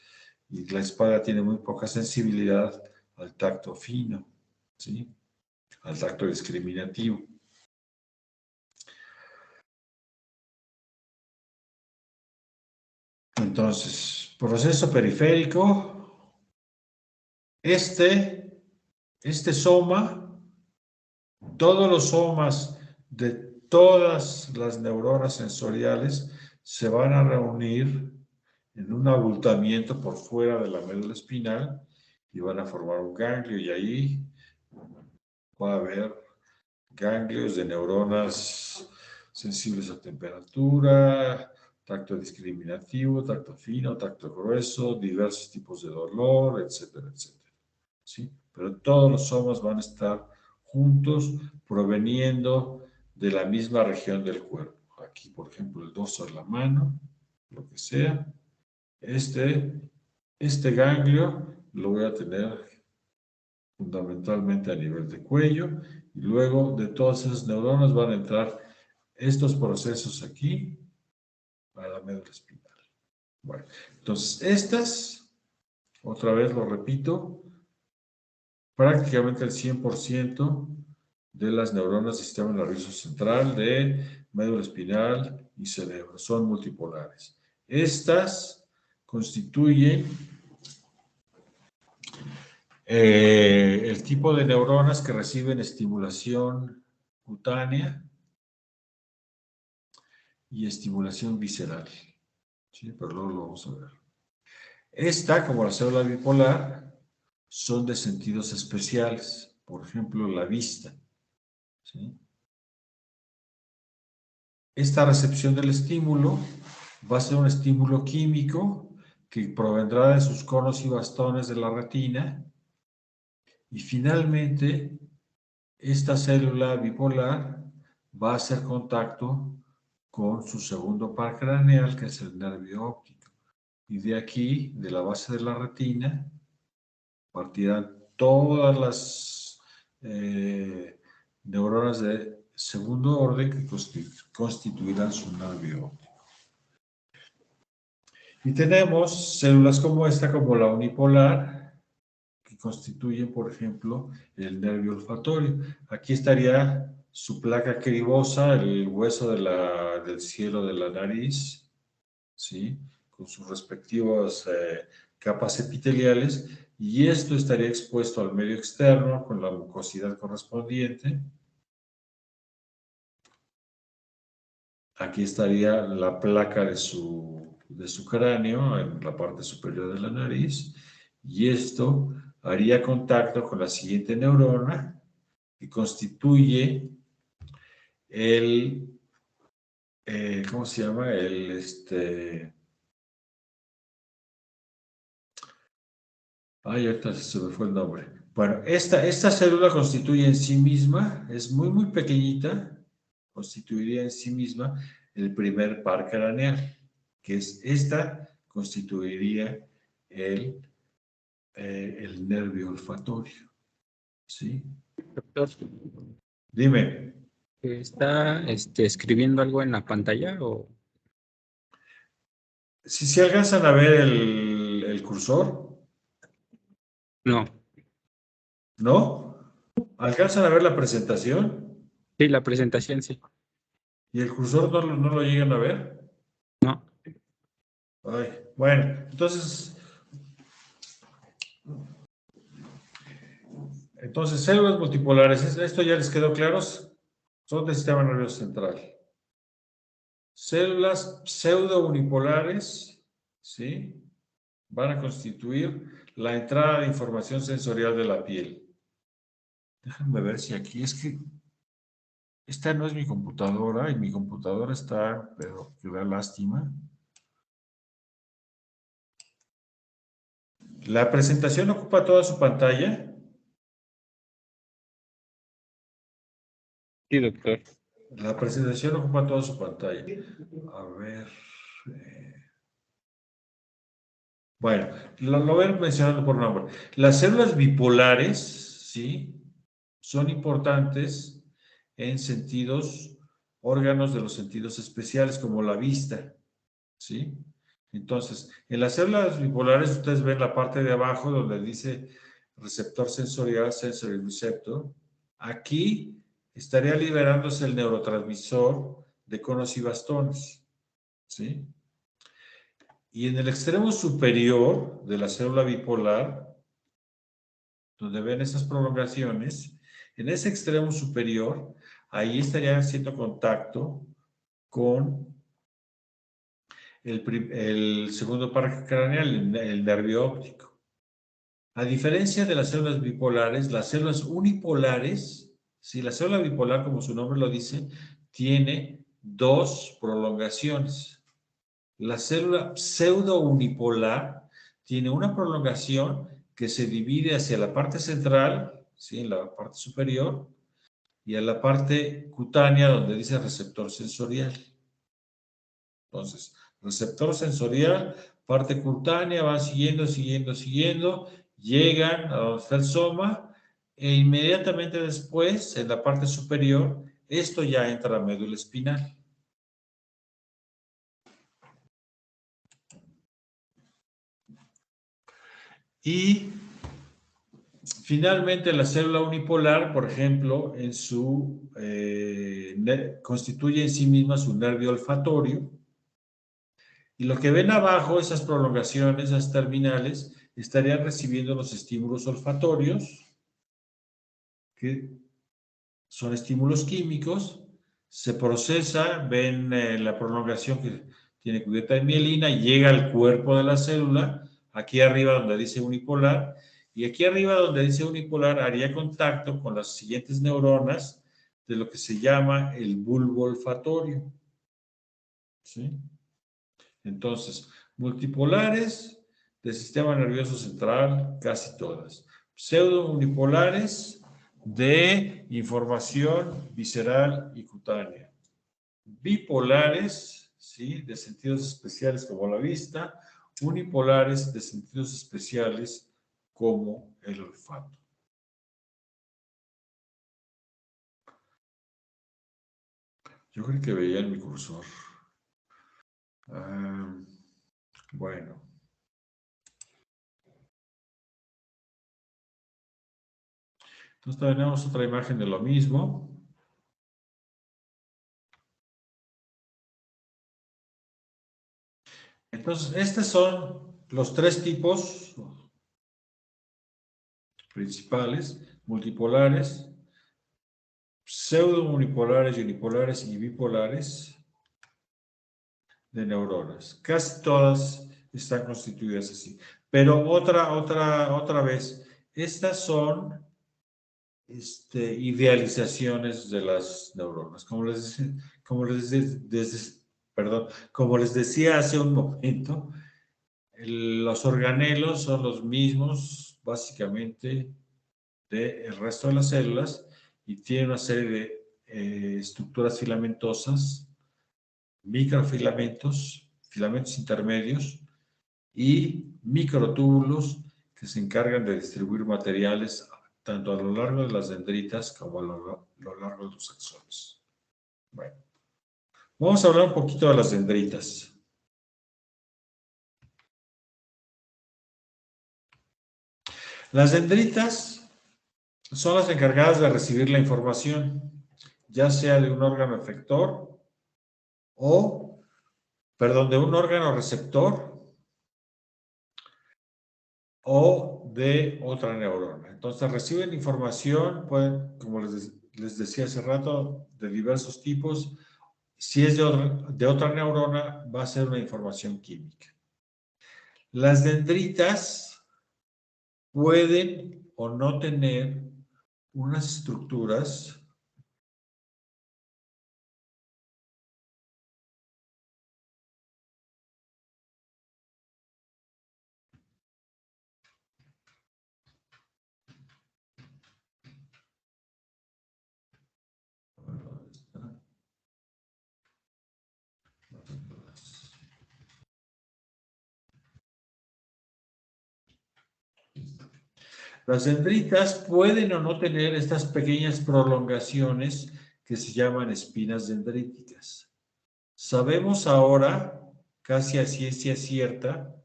y la espalda tiene muy poca sensibilidad al tacto fino, ¿sí? Al tacto discriminativo. Entonces, proceso periférico, este soma, todos los somas de todas las neuronas sensoriales se van a reunir en un abultamiento por fuera de la médula espinal y van a formar un ganglio, y ahí va a haber ganglios de neuronas sensibles a temperatura, tacto discriminativo, tacto fino, tacto grueso, diversos tipos de dolor, etcétera, etcétera. ¿Sí? Pero todos los somas van a estar juntos, proveniendo de la misma región del cuerpo. Aquí, por ejemplo, el dorso de la mano, lo que sea. Este ganglio lo voy a tener fundamentalmente a nivel de cuello, y luego de todas esas neuronas van a entrar estos procesos aquí a la médula espinal. Bueno, entonces estas, otra vez lo repito, prácticamente el 100% de las neuronas del sistema nervioso central, de médula espinal y cerebro son multipolares. Estas constituyen el tipo de neuronas que reciben estimulación cutánea y estimulación visceral. ¿Sí? Pero luego lo vamos a ver. Esta, como la célula bipolar, son de sentidos especiales. Por ejemplo, la vista. ¿Sí? Esta recepción del estímulo va a ser un estímulo químico que provendrá de sus conos y bastones de la retina. Y finalmente, esta célula bipolar va a hacer contacto con su segundo par craneal, que es el nervio óptico. Y de aquí, de la base de la retina, partirán todas las neuronas de segundo orden que constituirán su nervio óptico. Y tenemos células como esta, como la unipolar, que constituyen, por ejemplo, el nervio olfatorio. Aquí estaría su placa cribosa, el hueso del cielo de la nariz, ¿sí? Con sus respectivas capas epiteliales, y esto estaría expuesto al medio externo con la mucosidad correspondiente. Aquí estaría la placa de su cráneo en la parte superior de la nariz, y esto haría contacto con la siguiente neurona que constituye el, ¿cómo se llama? Ahorita se me fue el nombre. Bueno, esta célula constituye en sí misma, es muy, muy pequeñita, constituiría en sí misma el primer par craneal, que es esta, constituiría el nervio olfatorio, ¿sí? Doctor, Dime. ¿está escribiendo algo en la pantalla o...? Si alcanzan a ver el cursor, No. ¿no? ¿Alcanzan a ver la presentación? Sí, la presentación sí. ¿Y el cursor no lo llegan a ver? No. Ay, bueno, entonces células multipolares, ¿esto ya les quedó claro? Son del sistema nervioso central. Células pseudo-unipolares, ¿sí? Van a constituir la entrada de información sensorial de la piel. Déjenme ver si aquí es que esta no es mi computadora y mi computadora está, pero que da lástima. La presentación ocupa toda su pantalla. Sí, doctor. La presentación ocupa toda su pantalla. A ver. Bueno, lo voy a ir mencionando por nombre. Las células bipolares, ¿sí? Son importantes en órganos de los sentidos especiales, como la vista, ¿sí? Entonces, en las células bipolares, ustedes ven la parte de abajo donde dice receptor sensorial, sensory receptor. Aquí estaría liberándose el neurotransmisor de conos y bastones, ¿sí? Y en el extremo superior de la célula bipolar, donde ven esas prolongaciones, en ese extremo superior, ahí estaría haciendo contacto con el segundo parque craneal, el nervio óptico. A diferencia de las células bipolares, las células unipolares, si la célula bipolar, como su nombre lo dice, tiene dos prolongaciones. La célula pseudo-unipolar tiene una prolongación que se divide hacia la parte central, ¿sí? En la parte superior, y a la parte cutánea donde dice receptor sensorial. Entonces, receptor sensorial, parte cutánea, van siguiendo, llegan a donde está el soma, e inmediatamente después, en la parte superior, esto ya entra a la médula espinal. Y finalmente la célula unipolar, por ejemplo, constituye en sí misma su nervio olfatorio. Y lo que ven abajo, esas prolongaciones, esas terminales, estarían recibiendo los estímulos olfatorios, que son estímulos químicos, se procesa, ven la prolongación que tiene cubierta de mielina, llega al cuerpo de la célula, aquí arriba donde dice unipolar, y aquí arriba donde dice unipolar haría contacto con las siguientes neuronas de lo que se llama el bulbo olfatorio. ¿Sí? Entonces, multipolares del sistema nervioso central, casi todas. Pseudo-unipolares de información visceral y cutánea. Bipolares, ¿sí? De sentidos especiales como la vista. Unipolares de sentidos especiales como el olfato. Yo creo que veía en mi cursor. Bueno. Entonces tenemos otra imagen de lo mismo. Entonces, estos son los tres tipos principales, multipolares, pseudo-unipolares, unipolares y bipolares de neuronas. Casi todas están constituidas así. Pero otra vez, estas son idealizaciones de las neuronas. Como les decía hace un momento, los organelos son los mismos, básicamente, del resto de las células y tienen una serie de estructuras filamentosas, microfilamentos, filamentos intermedios y microtúbulos que se encargan de distribuir materiales tanto a lo largo de las dendritas como a lo largo de los axones. Bueno, vamos a hablar un poquito de las dendritas. Las dendritas son las encargadas de recibir la información, ya sea de un órgano efector de un órgano receptor o de otra neurona. Entonces reciben información, pueden, como les decía hace rato, de diversos tipos. Si es de otra neurona, va a ser una información química. Las dendritas pueden o no tener unas estructuras Las dendritas pueden o no tener estas pequeñas prolongaciones que se llaman espinas dendríticas. Sabemos ahora, casi a ciencia cierta,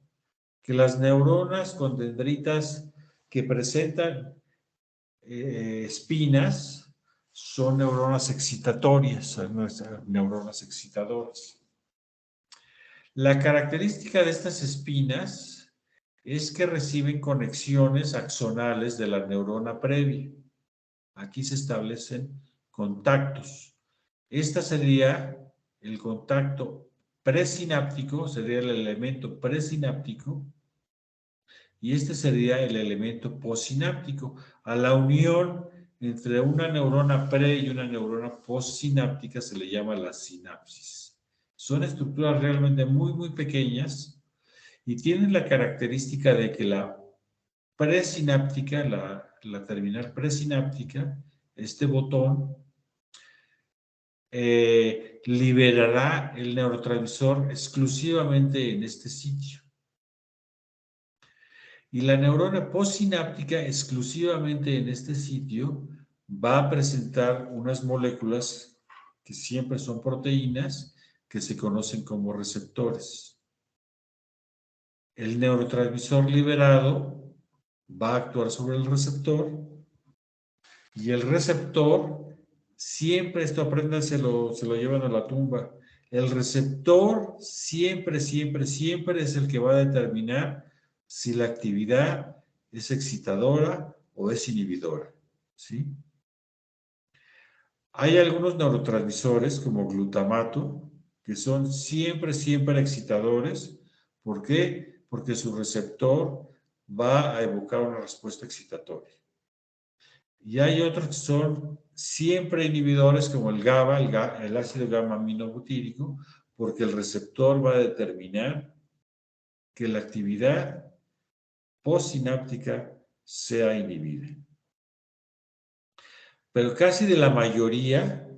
que las neuronas con dendritas que presentan espinas son neuronas excitatorias, son neuronas excitadoras. La característica de estas espinas es que reciben conexiones axonales de la neurona previa. Aquí se establecen contactos. Este sería el contacto presináptico, sería el elemento presináptico, y este sería el elemento postsináptico. A la unión entre una neurona pre y una neurona postsináptica se le llama la sinapsis. Son estructuras realmente muy, muy pequeñas y tienen la característica de que la presináptica, la terminal presináptica, este botón, liberará el neurotransmisor exclusivamente en este sitio. Y la neurona postsináptica exclusivamente en este sitio va a presentar unas moléculas que siempre son proteínas que se conocen como receptores. El neurotransmisor liberado va a actuar sobre el receptor y el receptor siempre, esto aprendan, se lo llevan a la tumba. El receptor siempre, siempre, siempre es el que va a determinar si la actividad es excitadora o es inhibidora, ¿sí? Hay algunos neurotransmisores como glutamato que son siempre, siempre excitadores. ¿Por qué? Porque su receptor va a evocar una respuesta excitatoria. Y hay otros que son siempre inhibidores como el GABA, el ácido gamma-aminobutírico, porque el receptor va a determinar que la actividad postsináptica sea inhibida. Pero casi de la mayoría,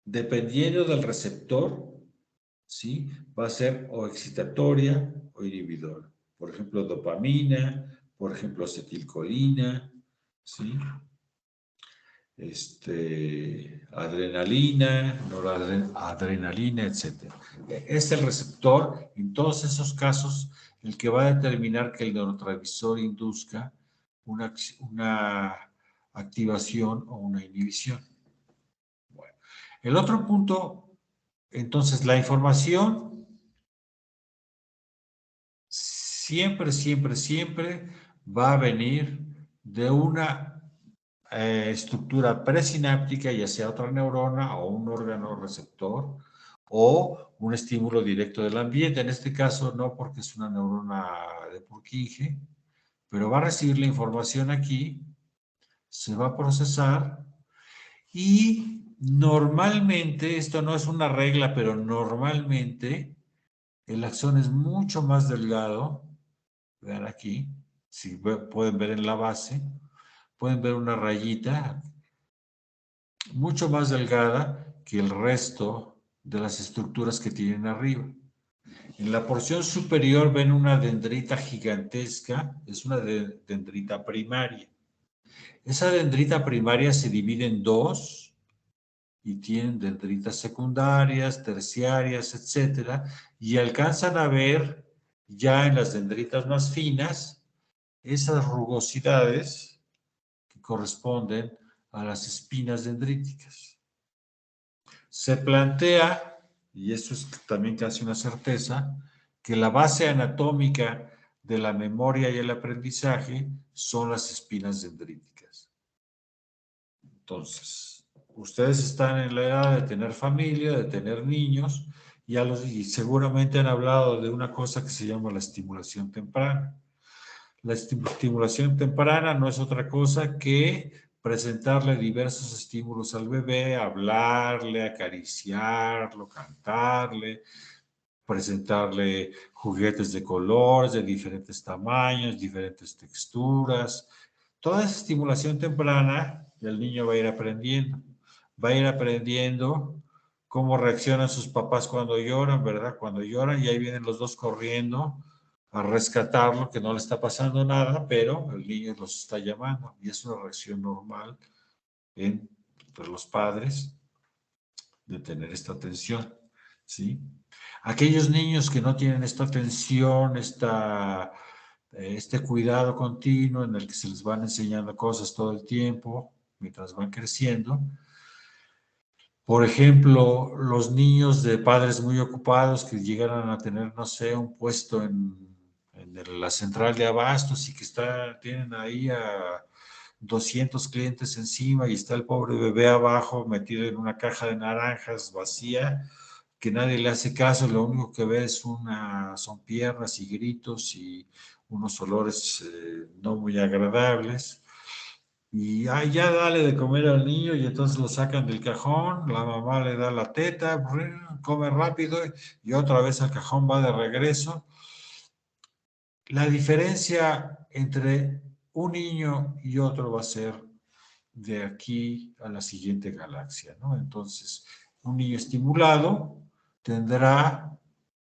dependiendo del receptor, ¿sí?, va a ser o excitatoria o inhibidora. Por ejemplo, dopamina, por ejemplo, acetilcolina, ¿sí?, adrenalina, noradrenalina, etc. Es el receptor, en todos esos casos, el que va a determinar que el neurotransmisor induzca una activación o una inhibición. Bueno, el otro punto, entonces, la información siempre, siempre, siempre va a venir de una estructura presináptica, ya sea otra neurona o un órgano receptor o un estímulo directo del ambiente. En este caso no, porque es una neurona de Purkinje, pero va a recibir la información aquí, se va a procesar y normalmente, esto no es una regla, pero normalmente el axón es mucho más delgado. Vean aquí, si pueden ver en la base, pueden ver una rayita mucho más delgada que el resto de las estructuras que tienen arriba. En la porción superior ven una dendrita gigantesca, es una dendrita primaria, Esa dendrita primaria se divide en dos y tienen dendritas secundarias, terciarias, etcétera, y alcanzan a ver ya en las dendritas más finas esas rugosidades que corresponden a las espinas dendríticas. Se plantea, y eso es también casi una certeza, que la base anatómica de la memoria y el aprendizaje son las espinas dendríticas. Entonces, ustedes están en la edad de tener familia, de tener niños, y seguramente han hablado de una cosa que se llama la estimulación temprana. La estimulación temprana no es otra cosa que presentarle diversos estímulos al bebé, hablarle, acariciarlo, cantarle, presentarle juguetes de colores, de diferentes tamaños, diferentes texturas. Toda esa estimulación temprana, el niño va a ir aprendiendo. Va a ir aprendiendo cómo reaccionan sus papás cuando lloran, ¿verdad? Cuando lloran y ahí vienen los dos corriendo a rescatarlo, que no le está pasando nada, pero el niño los está llamando y es una reacción normal entre los padres de tener esta atención, ¿sí? Aquellos niños que no tienen esta atención, este cuidado continuo en el que se les van enseñando cosas todo el tiempo mientras van creciendo. Por ejemplo, los niños de padres muy ocupados que llegaran a tener, no sé, un puesto en la central de abastos y que tienen ahí a 200 clientes encima y está el pobre bebé abajo metido en una caja de naranjas vacía, que nadie le hace caso, lo único que ve son piernas y gritos y unos olores no muy agradables. Y ya dale de comer al niño y entonces lo sacan del cajón, la mamá le da la teta, come rápido y otra vez al cajón va de regreso. La diferencia entre un niño y otro va a ser de aquí a la siguiente galaxia, ¿no? Entonces, un niño estimulado tendrá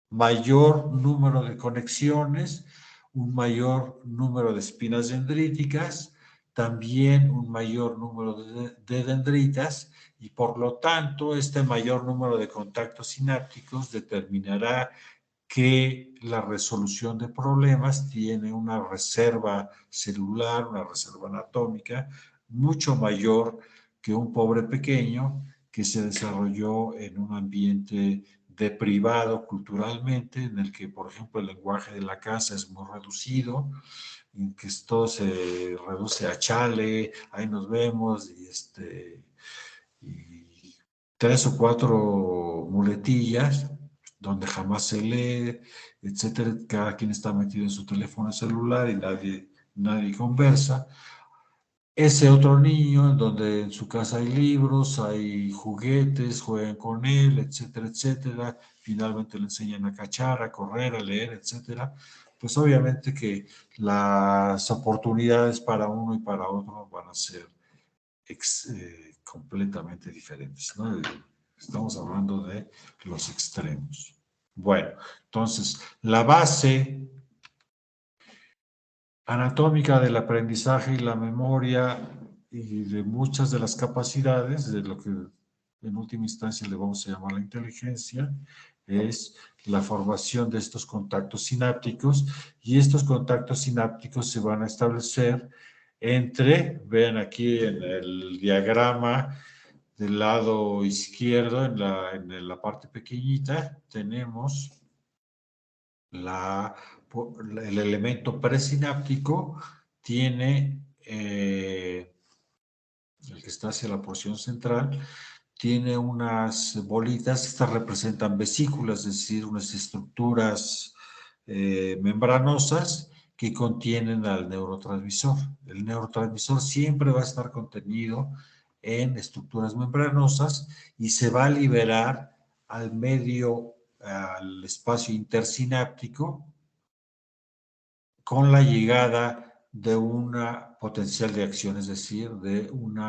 mayor número de conexiones, un mayor número de espinas dendríticas, también un mayor número de dendritas y por lo tanto este mayor número de contactos sinápticos determinará que la resolución de problemas tiene una reserva celular, una reserva anatómica mucho mayor que un pobre pequeño que se desarrolló en un ambiente deprivado culturalmente, en el que, por ejemplo, el lenguaje de la casa es muy reducido, en que todo se reduce a chale, ahí nos vemos, y 3 o 4 muletillas, donde jamás se lee, etcétera. Cada quien está metido en su teléfono celular y nadie conversa. Ese otro niño, en donde en su casa hay libros, hay juguetes, juegan con él, etcétera, etcétera. Finalmente le enseñan a cachar, a correr, a leer, etcétera. Pues obviamente que las oportunidades para uno y para otro van a ser completamente diferentes, ¿no? Estamos hablando de los extremos. Bueno, entonces, la base anatómica del aprendizaje y la memoria y de muchas de las capacidades de lo que en última instancia le vamos a llamar la inteligencia, es la formación de estos contactos sinápticos y estos contactos sinápticos se van a establecer vean aquí en el diagrama del lado izquierdo, en la parte pequeñita, tenemos el elemento presináptico, tiene, el que está hacia la porción central, tiene unas bolitas, estas representan vesículas, es decir, unas estructuras membranosas que contienen al neurotransmisor. El neurotransmisor siempre va a estar contenido en estructuras membranosas y se va a liberar al al espacio intersináptico con la llegada de una potencial de acción, es decir, de un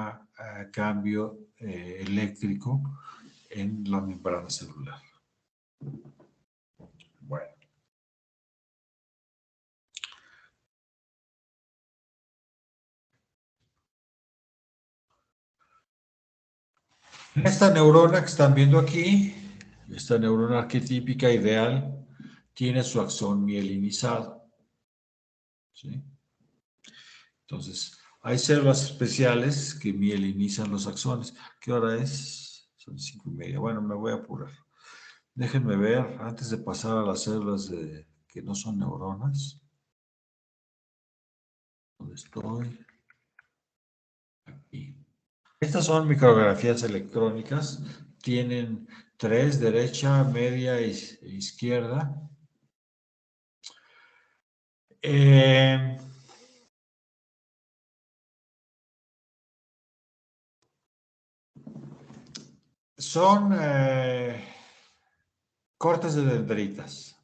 cambio eléctrico en la membrana celular. Bueno. Esta neurona que están viendo aquí, esta neurona arquetípica ideal, tiene su axón mielinizado. ¿Sí? Entonces, hay células especiales que mielinizan los axones. ¿Qué hora es? Son 5:30. Bueno, me voy a apurar. Déjenme ver, antes de pasar a las células que no son neuronas. ¿Dónde estoy? Aquí. Estas son micrografías electrónicas. Tienen 3, derecha, media e izquierda. Eh, son cortes de dendritas.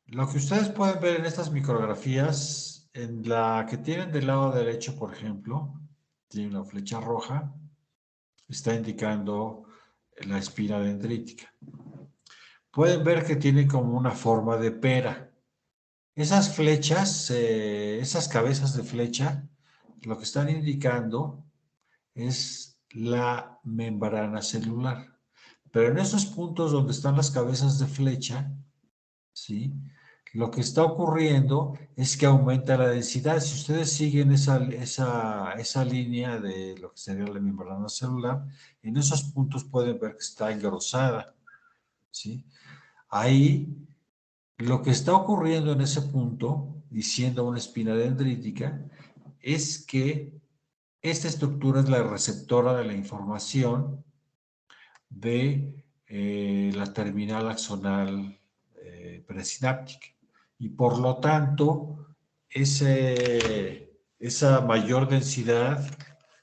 Lo que ustedes pueden ver en estas micrografías, en la que tienen del lado derecho, por ejemplo, tiene una flecha roja, está indicando la espina dendrítica. Pueden ver que tiene como una forma de pera. Esas flechas, esas cabezas de flecha, lo que están indicando es la membrana celular. Pero en esos puntos donde están las cabezas de flecha, ¿sí? Lo que está ocurriendo es que aumenta la densidad. Si ustedes siguen esa línea de lo que sería la membrana celular, en esos puntos pueden ver que está engrosada, ¿sí? Ahí, lo que está ocurriendo en ese punto, y siendo una espina dendrítica, es que esta estructura es la receptora de la información de la terminal axonal presináptica. Y por lo tanto, esa mayor densidad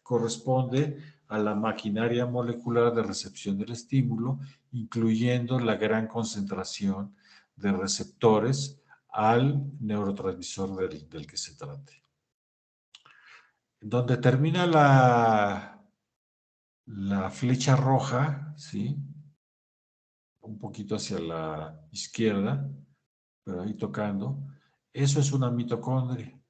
corresponde a la maquinaria molecular de recepción del estímulo, incluyendo la gran concentración de receptores al neurotransmisor del que se trate. Donde termina la flecha roja, ¿sí? Un poquito hacia la izquierda, pero ahí tocando, eso es una mitocondria.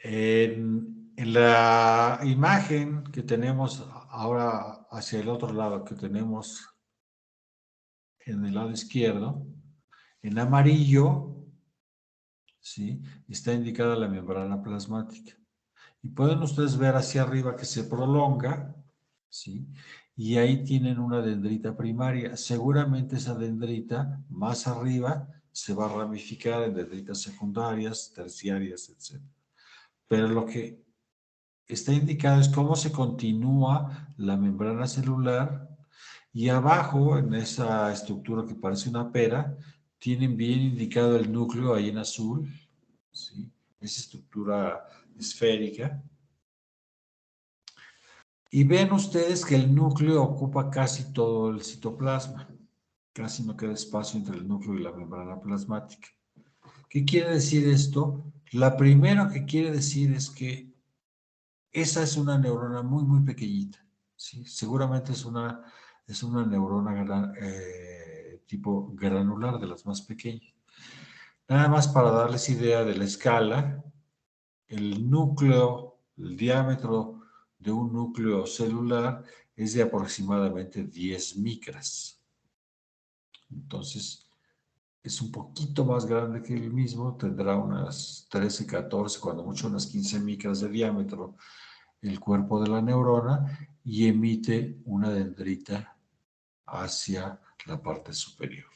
En la imagen que tenemos ahora hacia el otro lado, que tenemos en el lado izquierdo, en amarillo, ¿sí? Está indicada la membrana plasmática. Y pueden ustedes ver hacia arriba que se prolonga, ¿sí? Y ahí tienen una dendrita primaria. Seguramente esa dendrita más arriba se va a ramificar en dendritas secundarias, terciarias, etc. Pero lo que está indicado es cómo se continúa la membrana celular y abajo, en esa estructura que parece una pera, tienen bien indicado el núcleo ahí en azul, ¿sí? Esa estructura esférica. Y ven ustedes que el núcleo ocupa casi todo el citoplasma. Casi no queda espacio entre el núcleo y la membrana plasmática. ¿Qué quiere decir esto? La primera que quiere decir es que esa es una neurona muy, muy pequeñita. ¿Sí? Seguramente es una neurona tipo granular, de las más pequeñas. Nada más para darles idea de la escala, el núcleo, el diámetro de un núcleo celular es de aproximadamente 10 micras. Entonces, es un poquito más grande que el mismo, tendrá unas 13, 14, cuando mucho unas 15 micras de diámetro el cuerpo de la neurona y emite una dendrita hacia la parte superior.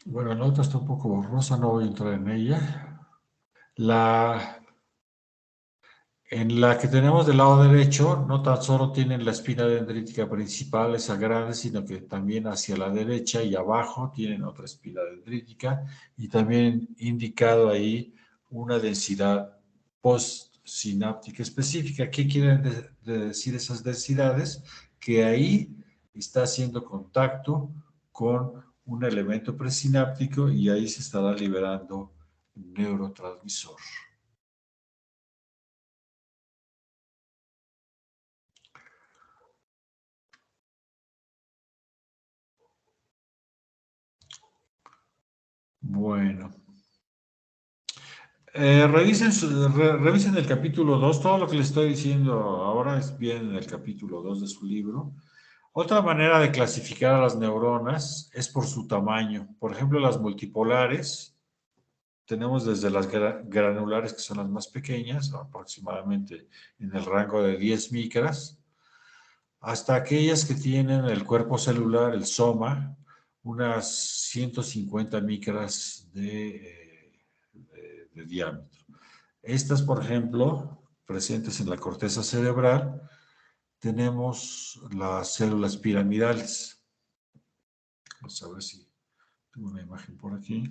Bueno, la otra está un poco borrosa, no voy a entrar en ella. En la que tenemos del lado derecho, no tan solo tienen la espina dendrítica principal, esa grande, sino que también hacia la derecha y abajo tienen otra espina dendrítica y también indicado ahí una densidad postsináptica específica. ¿Qué quieren decir esas densidades? Que ahí está haciendo contacto con un elemento presináptico y ahí se estará liberando un neurotransmisor. Bueno. Revisen el capítulo 2. Todo lo que les estoy diciendo ahora es bien en el capítulo 2 de su libro. Otra manera de clasificar a las neuronas es por su tamaño. Por ejemplo, las multipolares, tenemos desde las granulares, que son las más pequeñas, aproximadamente en el rango de 10 micras, hasta aquellas que tienen el cuerpo celular, el soma, unas 150 micras de diámetro. Estas, por ejemplo, presentes en la corteza cerebral, tenemos las células piramidales. Vamos a ver si tengo una imagen por aquí.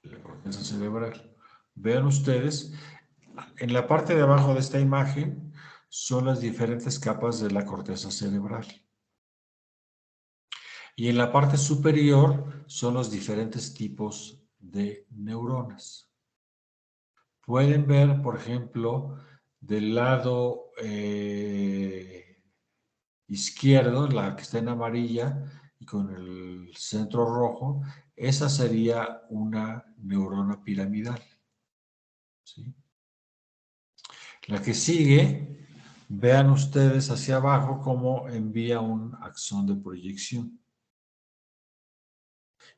La corteza cerebral. Vean ustedes, en la parte de abajo de esta imagen son las diferentes capas de la corteza cerebral. Y en la parte superior son los diferentes tipos de neuronas. Pueden ver, por ejemplo, del lado izquierdo, la que está en amarilla y con el centro rojo, esa sería una neurona piramidal. ¿Sí? La que sigue, vean ustedes hacia abajo cómo envía un axón de proyección.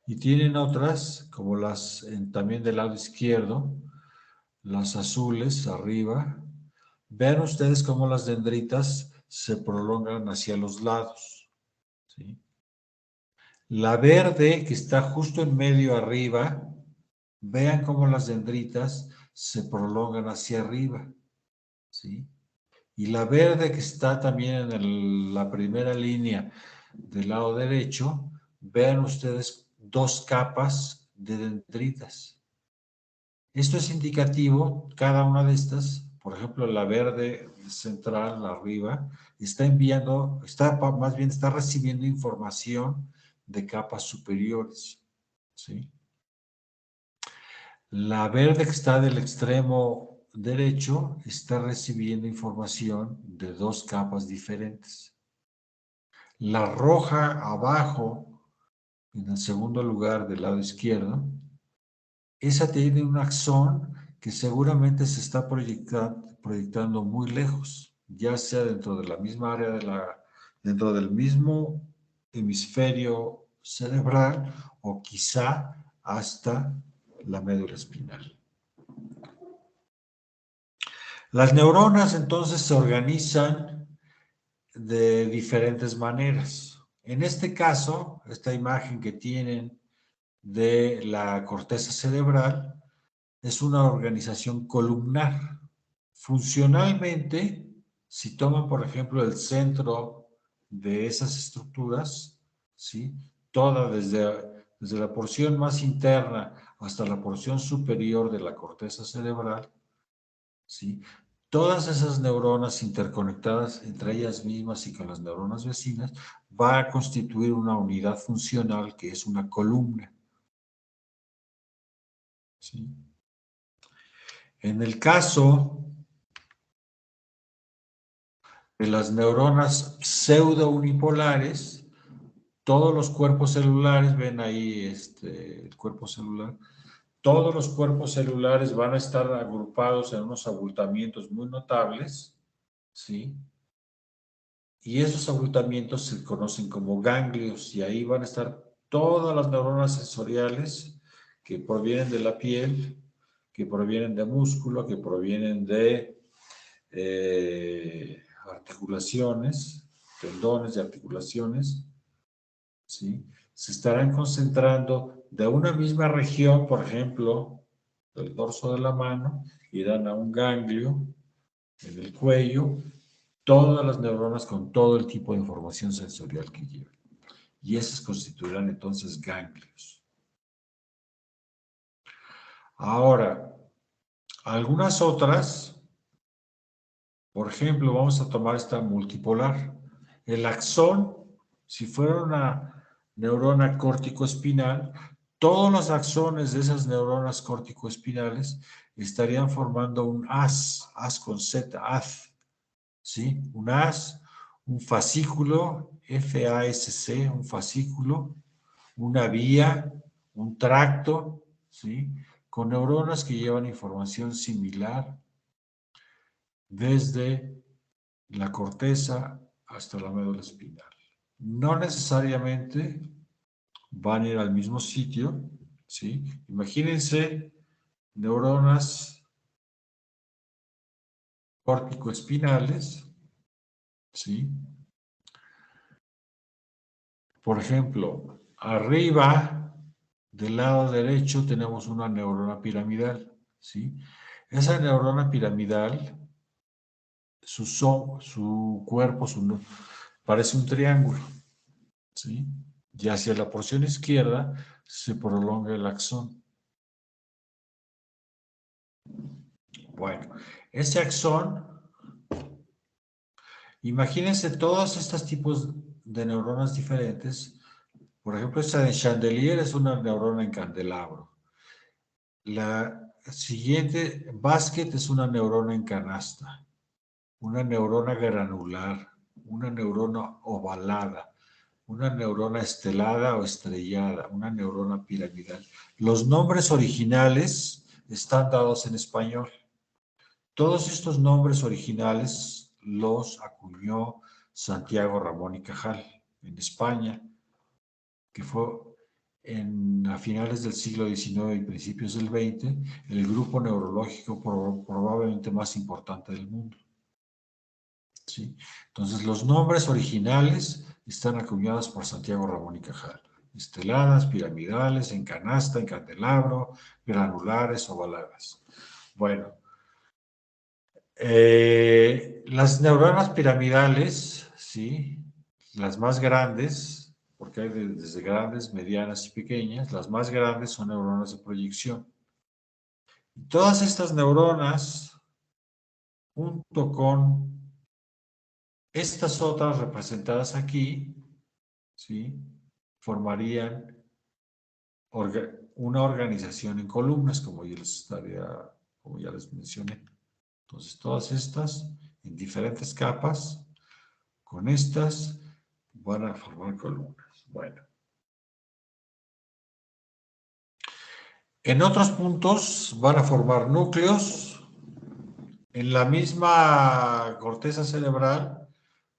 Y tienen otras, como las también del lado izquierdo, las azules arriba. Vean ustedes cómo las dendritas se prolongan hacia los lados. ¿Sí? La verde, que está justo en medio arriba, vean cómo las dendritas se prolongan hacia arriba. ¿Sí? Y la verde, que está también en la primera línea del lado derecho, vean ustedes dos capas de dendritas. Esto es indicativo, cada una de estas, por ejemplo, la verde central arriba, está recibiendo información de capas superiores. ¿Sí? La verde, que está del extremo derecho, está recibiendo información de dos capas diferentes. La roja abajo, en el segundo lugar del lado izquierdo, esa tiene un axón que seguramente se está proyectando muy lejos, ya sea dentro de la misma área dentro del mismo hemisferio cerebral o quizá hasta la médula espinal. Las neuronas entonces se organizan de diferentes maneras. En este caso, esta imagen que tienen de la corteza cerebral es una organización columnar. Funcionalmente, si toman, por ejemplo, el centro de esas estructuras, ¿sí? Toda desde la porción más interna hasta la porción superior de la corteza cerebral, ¿sí? Todas esas neuronas interconectadas entre ellas mismas y con las neuronas vecinas va a constituir una unidad funcional que es una columna. ¿Sí? En el caso de las neuronas pseudounipolares, todos los cuerpos celulares, ven ahí el cuerpo celular, todos los cuerpos celulares van a estar agrupados en unos abultamientos muy notables, ¿sí? Y esos abultamientos se conocen como ganglios, y ahí van a estar todas las neuronas sensoriales que provienen de la piel, que provienen de músculo, que provienen de articulaciones, tendones y articulaciones, ¿sí? Se estarán concentrando de una misma región, por ejemplo, del dorso de la mano, irán a un ganglio en el cuello, todas las neuronas con todo el tipo de información sensorial que llevan. Y esas constituirán entonces ganglios. Ahora, algunas otras, por ejemplo, vamos a tomar esta multipolar. El axón, si fuera una neurona córtico-espinal, todos los axones de esas neuronas córtico-espinales estarían formando un haz con Z, haz, ¿sí? Un haz, un fascículo FASC, un fascículo, una vía, un tracto, ¿sí? Con neuronas que llevan información similar desde la corteza hasta la médula espinal. No necesariamente van a ir al mismo sitio, ¿sí? Imagínense neuronas córtico-espinales, ¿sí? Por ejemplo, arriba del lado derecho tenemos una neurona piramidal, ¿sí? Esa neurona piramidal, su cuerpo parece un triángulo, ¿sí? Y hacia la porción izquierda se prolonga el axón. Bueno, ese axón, imagínense todos estos tipos de neuronas diferentes. Por ejemplo, esta de Chandelier es una neurona en candelabro. La siguiente, Basket, es una neurona en canasta, una neurona granular, una neurona ovalada, una neurona estelada o estrellada, una neurona piramidal. Los nombres originales están dados en español. Todos estos nombres originales los acuñó Santiago Ramón y Cajal en España, que fue a finales del siglo XIX y principios del XX, el grupo neurológico probablemente más importante del mundo. ¿Sí? Entonces, los nombres originales están acuñados por Santiago Ramón y Cajal. Esteladas, piramidales, en canasta, en candelabro, granulares, ovaladas. Bueno, las neuronas piramidales, ¿sí? Las más grandes, porque hay desde grandes, medianas y pequeñas, las más grandes son neuronas de proyección. Y todas estas neuronas, junto con estas otras representadas aquí, ¿sí? Formarían una organización en columnas, como ya les mencioné. Entonces, todas estas en diferentes capas, con estas van a formar columnas. Bueno. En otros puntos van a formar núcleos. En la misma corteza cerebral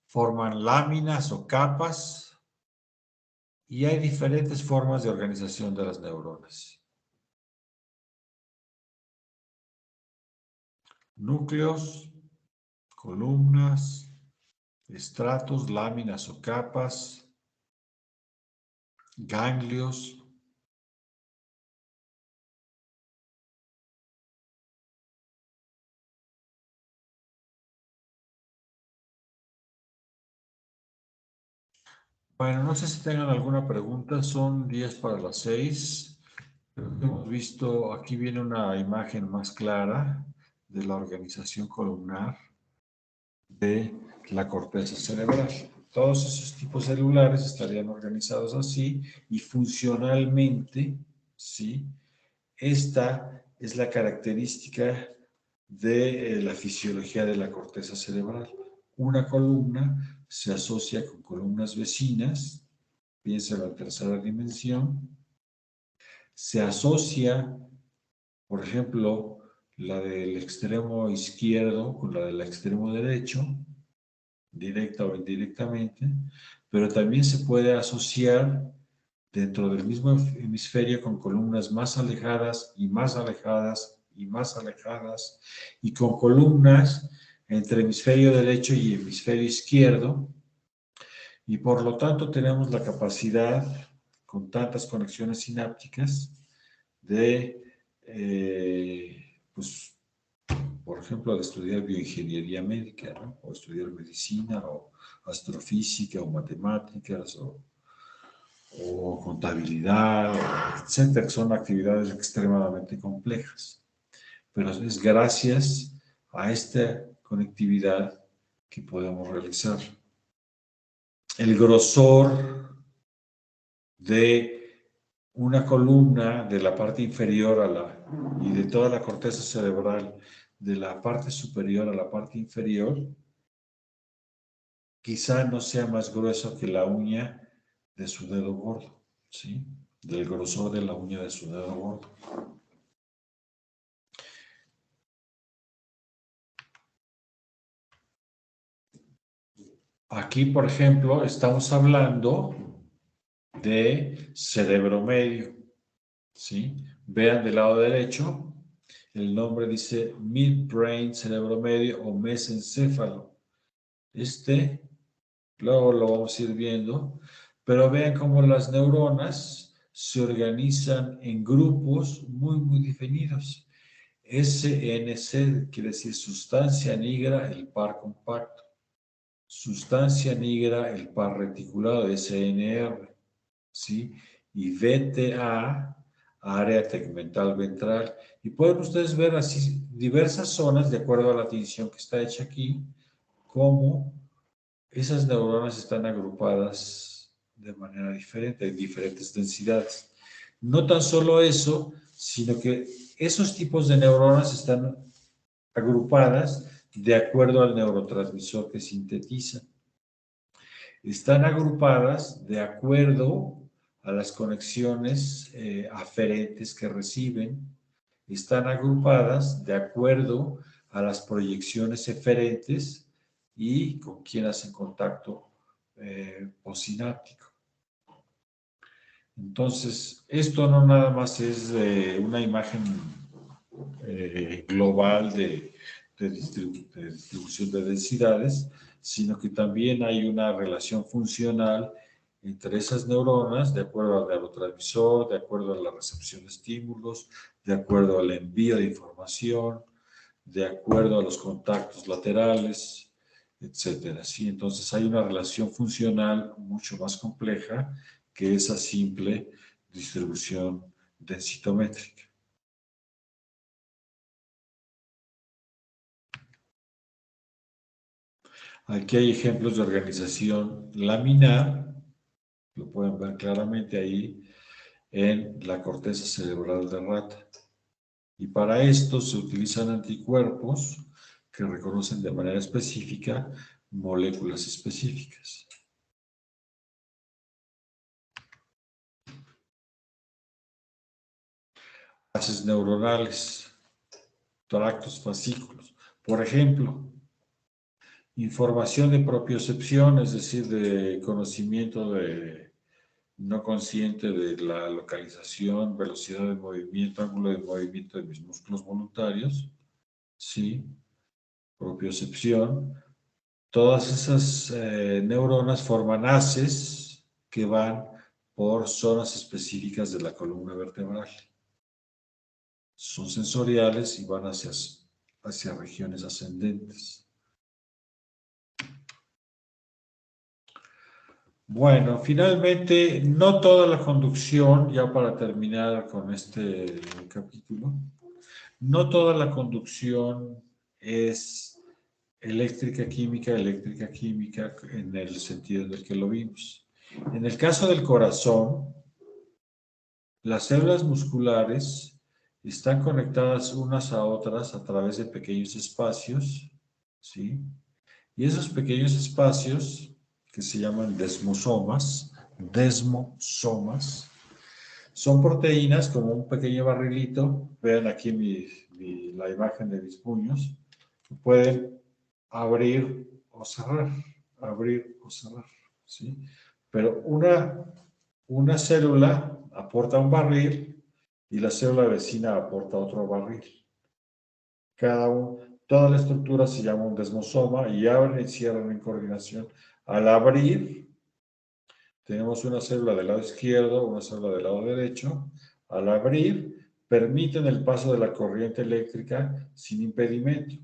forman láminas o capas y hay diferentes formas de organización de las neuronas. Núcleos, columnas, estratos, láminas o capas, ganglios. Bueno, no sé si tengan alguna pregunta, son 10 para las 6. Hemos visto, aquí viene una imagen más clara de la organización columnar de la corteza cerebral. Todos esos tipos celulares estarían organizados así y funcionalmente, ¿sí? Esta es la característica de la fisiología de la corteza cerebral. Una columna se asocia con columnas vecinas, piensa en la tercera dimensión, se asocia, por ejemplo, la del extremo izquierdo con la del extremo derecho, directa o indirectamente, pero también se puede asociar dentro del mismo hemisferio con columnas más alejadas y más alejadas y más alejadas y con columnas entre hemisferio derecho y hemisferio izquierdo, y por lo tanto tenemos la capacidad, con tantas conexiones sinápticas, de, pues, por ejemplo, de estudiar bioingeniería médica, ¿no? O estudiar medicina, o astrofísica, o matemáticas, o contabilidad, etcétera, que son actividades extremadamente complejas. Pero es gracias a esta conectividad que podemos realizar. El grosor de una columna de la parte inferior y de toda la corteza cerebral, de la parte superior a la parte inferior, quizá no sea más grueso que la uña de su dedo gordo, ¿sí? Del grosor de la uña de su dedo gordo. Aquí, por ejemplo, estamos hablando de cerebro medio, ¿sí? Vean del lado derecho, el nombre dice midbrain, cerebro medio o mesencéfalo. Luego lo vamos a ir viendo, pero vean cómo las neuronas se organizan en grupos muy definidos. SNC quiere decir sustancia negra, el par compacto. Sustancia negra, el par reticulado, SNR, ¿sí? Y VTA, área tegmental ventral. Y pueden ustedes ver así diversas zonas, de acuerdo a la tinción que está hecha aquí, cómo esas neuronas están agrupadas de manera diferente, en diferentes densidades. No tan solo eso, sino que esos tipos de neuronas están agrupadas de acuerdo al neurotransmisor que sintetizan. Están agrupadas de acuerdo a las conexiones aferentes que reciben. Están agrupadas de acuerdo a las proyecciones eferentes y con quién hacen contacto posináptico. Entonces, esto no nada más es una imagen global de distribución de densidades, sino que también hay una relación funcional entre esas neuronas, de acuerdo al neurotransmisor, de acuerdo a la recepción de estímulos, de acuerdo al envío de información, de acuerdo a los contactos laterales, etcétera. ¿Sí? Entonces hay una relación funcional mucho más compleja que esa simple distribución densitométrica. Aquí hay ejemplos de organización laminar, lo pueden ver claramente ahí en la corteza cerebral de rata. Y para esto se utilizan anticuerpos que reconocen de manera específica moléculas específicas. Bases neuronales, tractos fascículos. Por ejemplo, información de propiocepción, es decir, de conocimiento no consciente de la localización, velocidad de movimiento, ángulo de movimiento de mis músculos voluntarios, ¿sí? Propiocepción. Todas esas neuronas forman haces que van por zonas específicas de la columna vertebral. Son sensoriales y van hacia regiones ascendentes. Bueno, finalmente, no toda la conducción, ya para terminar con este capítulo, no toda la conducción es eléctrica química en el sentido en el que lo vimos. En el caso del corazón, las células musculares están conectadas unas a otras a través de pequeños espacios, ¿sí? Y esos pequeños espacios, que se llaman desmosomas, son proteínas como un pequeño barrilito. Vean aquí la imagen de mis puños. Pueden abrir o cerrar, ¿sí? Pero una célula aporta un barril y la célula vecina aporta otro barril. Toda la estructura se llama un desmosoma y abren y cierran en coordinación. Al abrir, tenemos una célula del lado izquierdo, una célula del lado derecho. Al abrir, permiten el paso de la corriente eléctrica sin impedimento.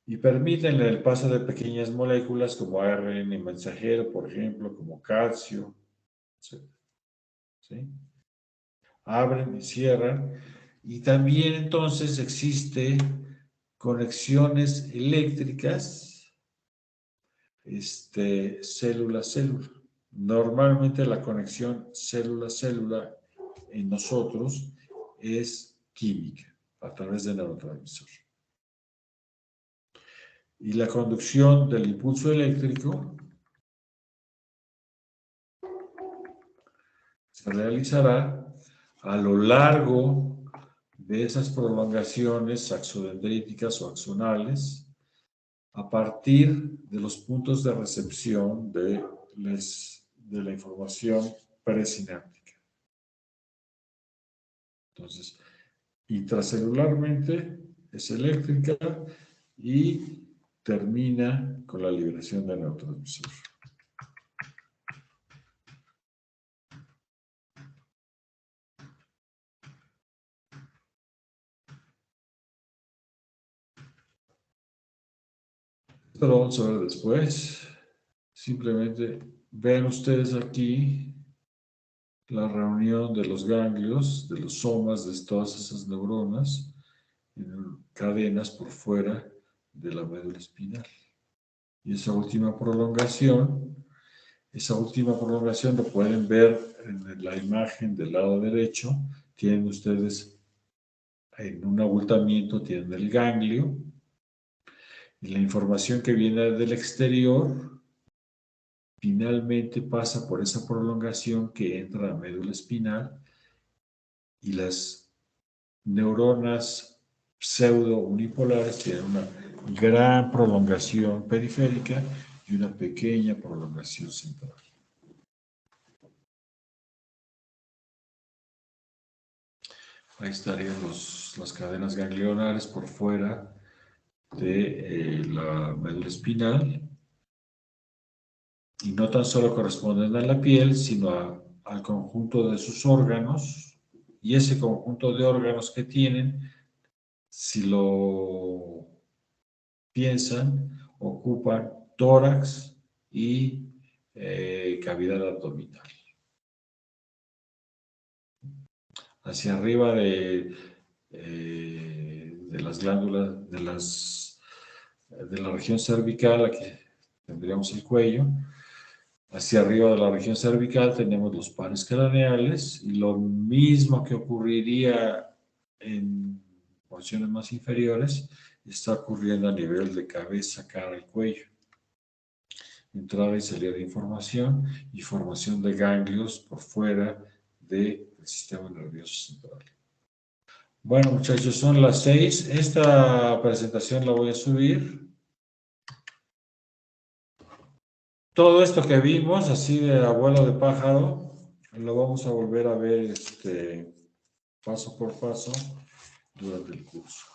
Y permiten el paso de pequeñas moléculas como ARN mensajero, por ejemplo, como calcio, etc. ¿Sí? Abren y cierran. Y también entonces existe conexiones eléctricas, célula-célula. Normalmente la conexión célula-célula en nosotros es química, a través del neurotransmisor. Y la conducción del impulso eléctrico se realizará a lo largo de esas prolongaciones axodendríticas o axonales a partir de los puntos de recepción de la información presináptica. Entonces, intracelularmente es eléctrica y termina con la liberación de neurotransmisor. Esto lo vamos a ver después. Simplemente ven ustedes aquí la reunión de los ganglios, de los somas de todas esas neuronas en cadenas por fuera de la médula espinal. Y esa última prolongación lo pueden ver en la imagen del lado derecho. Tienen ustedes en un abultamiento, tienen el ganglio, y la información que viene del exterior finalmente pasa por esa prolongación que entra a la médula espinal, y las neuronas pseudo unipolares tienen una gran prolongación periférica y una pequeña prolongación central. Ahí estarían las cadenas ganglionares por fuera de la médula espinal, y no tan solo corresponden a la piel, sino al conjunto de sus órganos, y ese conjunto de órganos que tienen, si lo piensan, ocupan tórax y cavidad abdominal. Hacia arriba de las glándulas, de la región cervical, aquí tendríamos el cuello. Hacia arriba de la región cervical tenemos los pares craneales, y lo mismo que ocurriría en porciones más inferiores está ocurriendo a nivel de cabeza, cara y cuello. Entrada y salida de información y formación de ganglios por fuera del sistema nervioso central. Bueno, muchachos, son las 6. Esta presentación la voy a subir. Todo esto que vimos, así de abuelo de pájaro, lo vamos a volver a ver paso por paso durante el curso.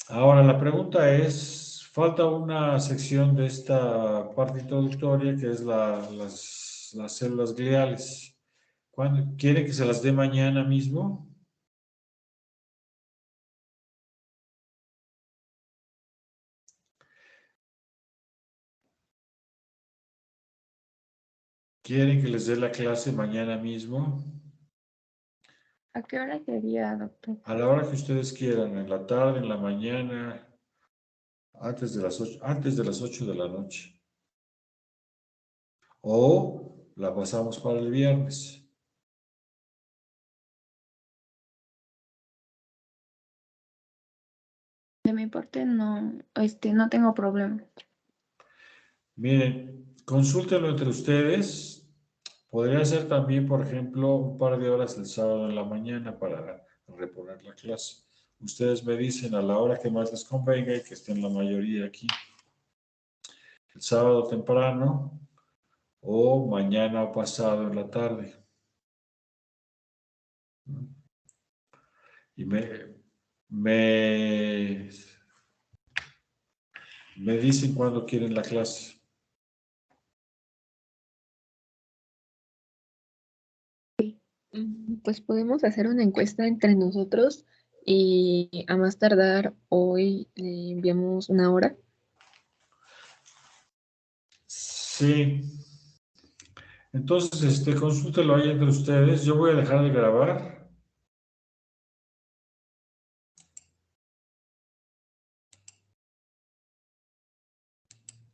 Ahora, la pregunta es, falta una sección de esta parte introductoria, que es las células gliales. ¿Quieren que se las dé mañana mismo? ¿Quieren que les dé la clase mañana mismo? ¿A qué hora sería, doctor? A la hora que ustedes quieran, en la tarde, en la mañana, antes de las 8 de la noche. O la pasamos para el viernes. De mi parte no tengo problema. Miren, consúltenlo entre ustedes. Podría ser también, por ejemplo, un par de horas el sábado en la mañana para reponer la clase. Ustedes me dicen a la hora que más les convenga y que estén la mayoría aquí. El sábado temprano o mañana o pasado en la tarde. Y me dicen cuándo quieren la clase. Pues podemos hacer una encuesta entre nosotros y a más tardar hoy le enviamos una hora. Sí. Entonces, consúltelo ahí entre ustedes. Yo voy a dejar de grabar.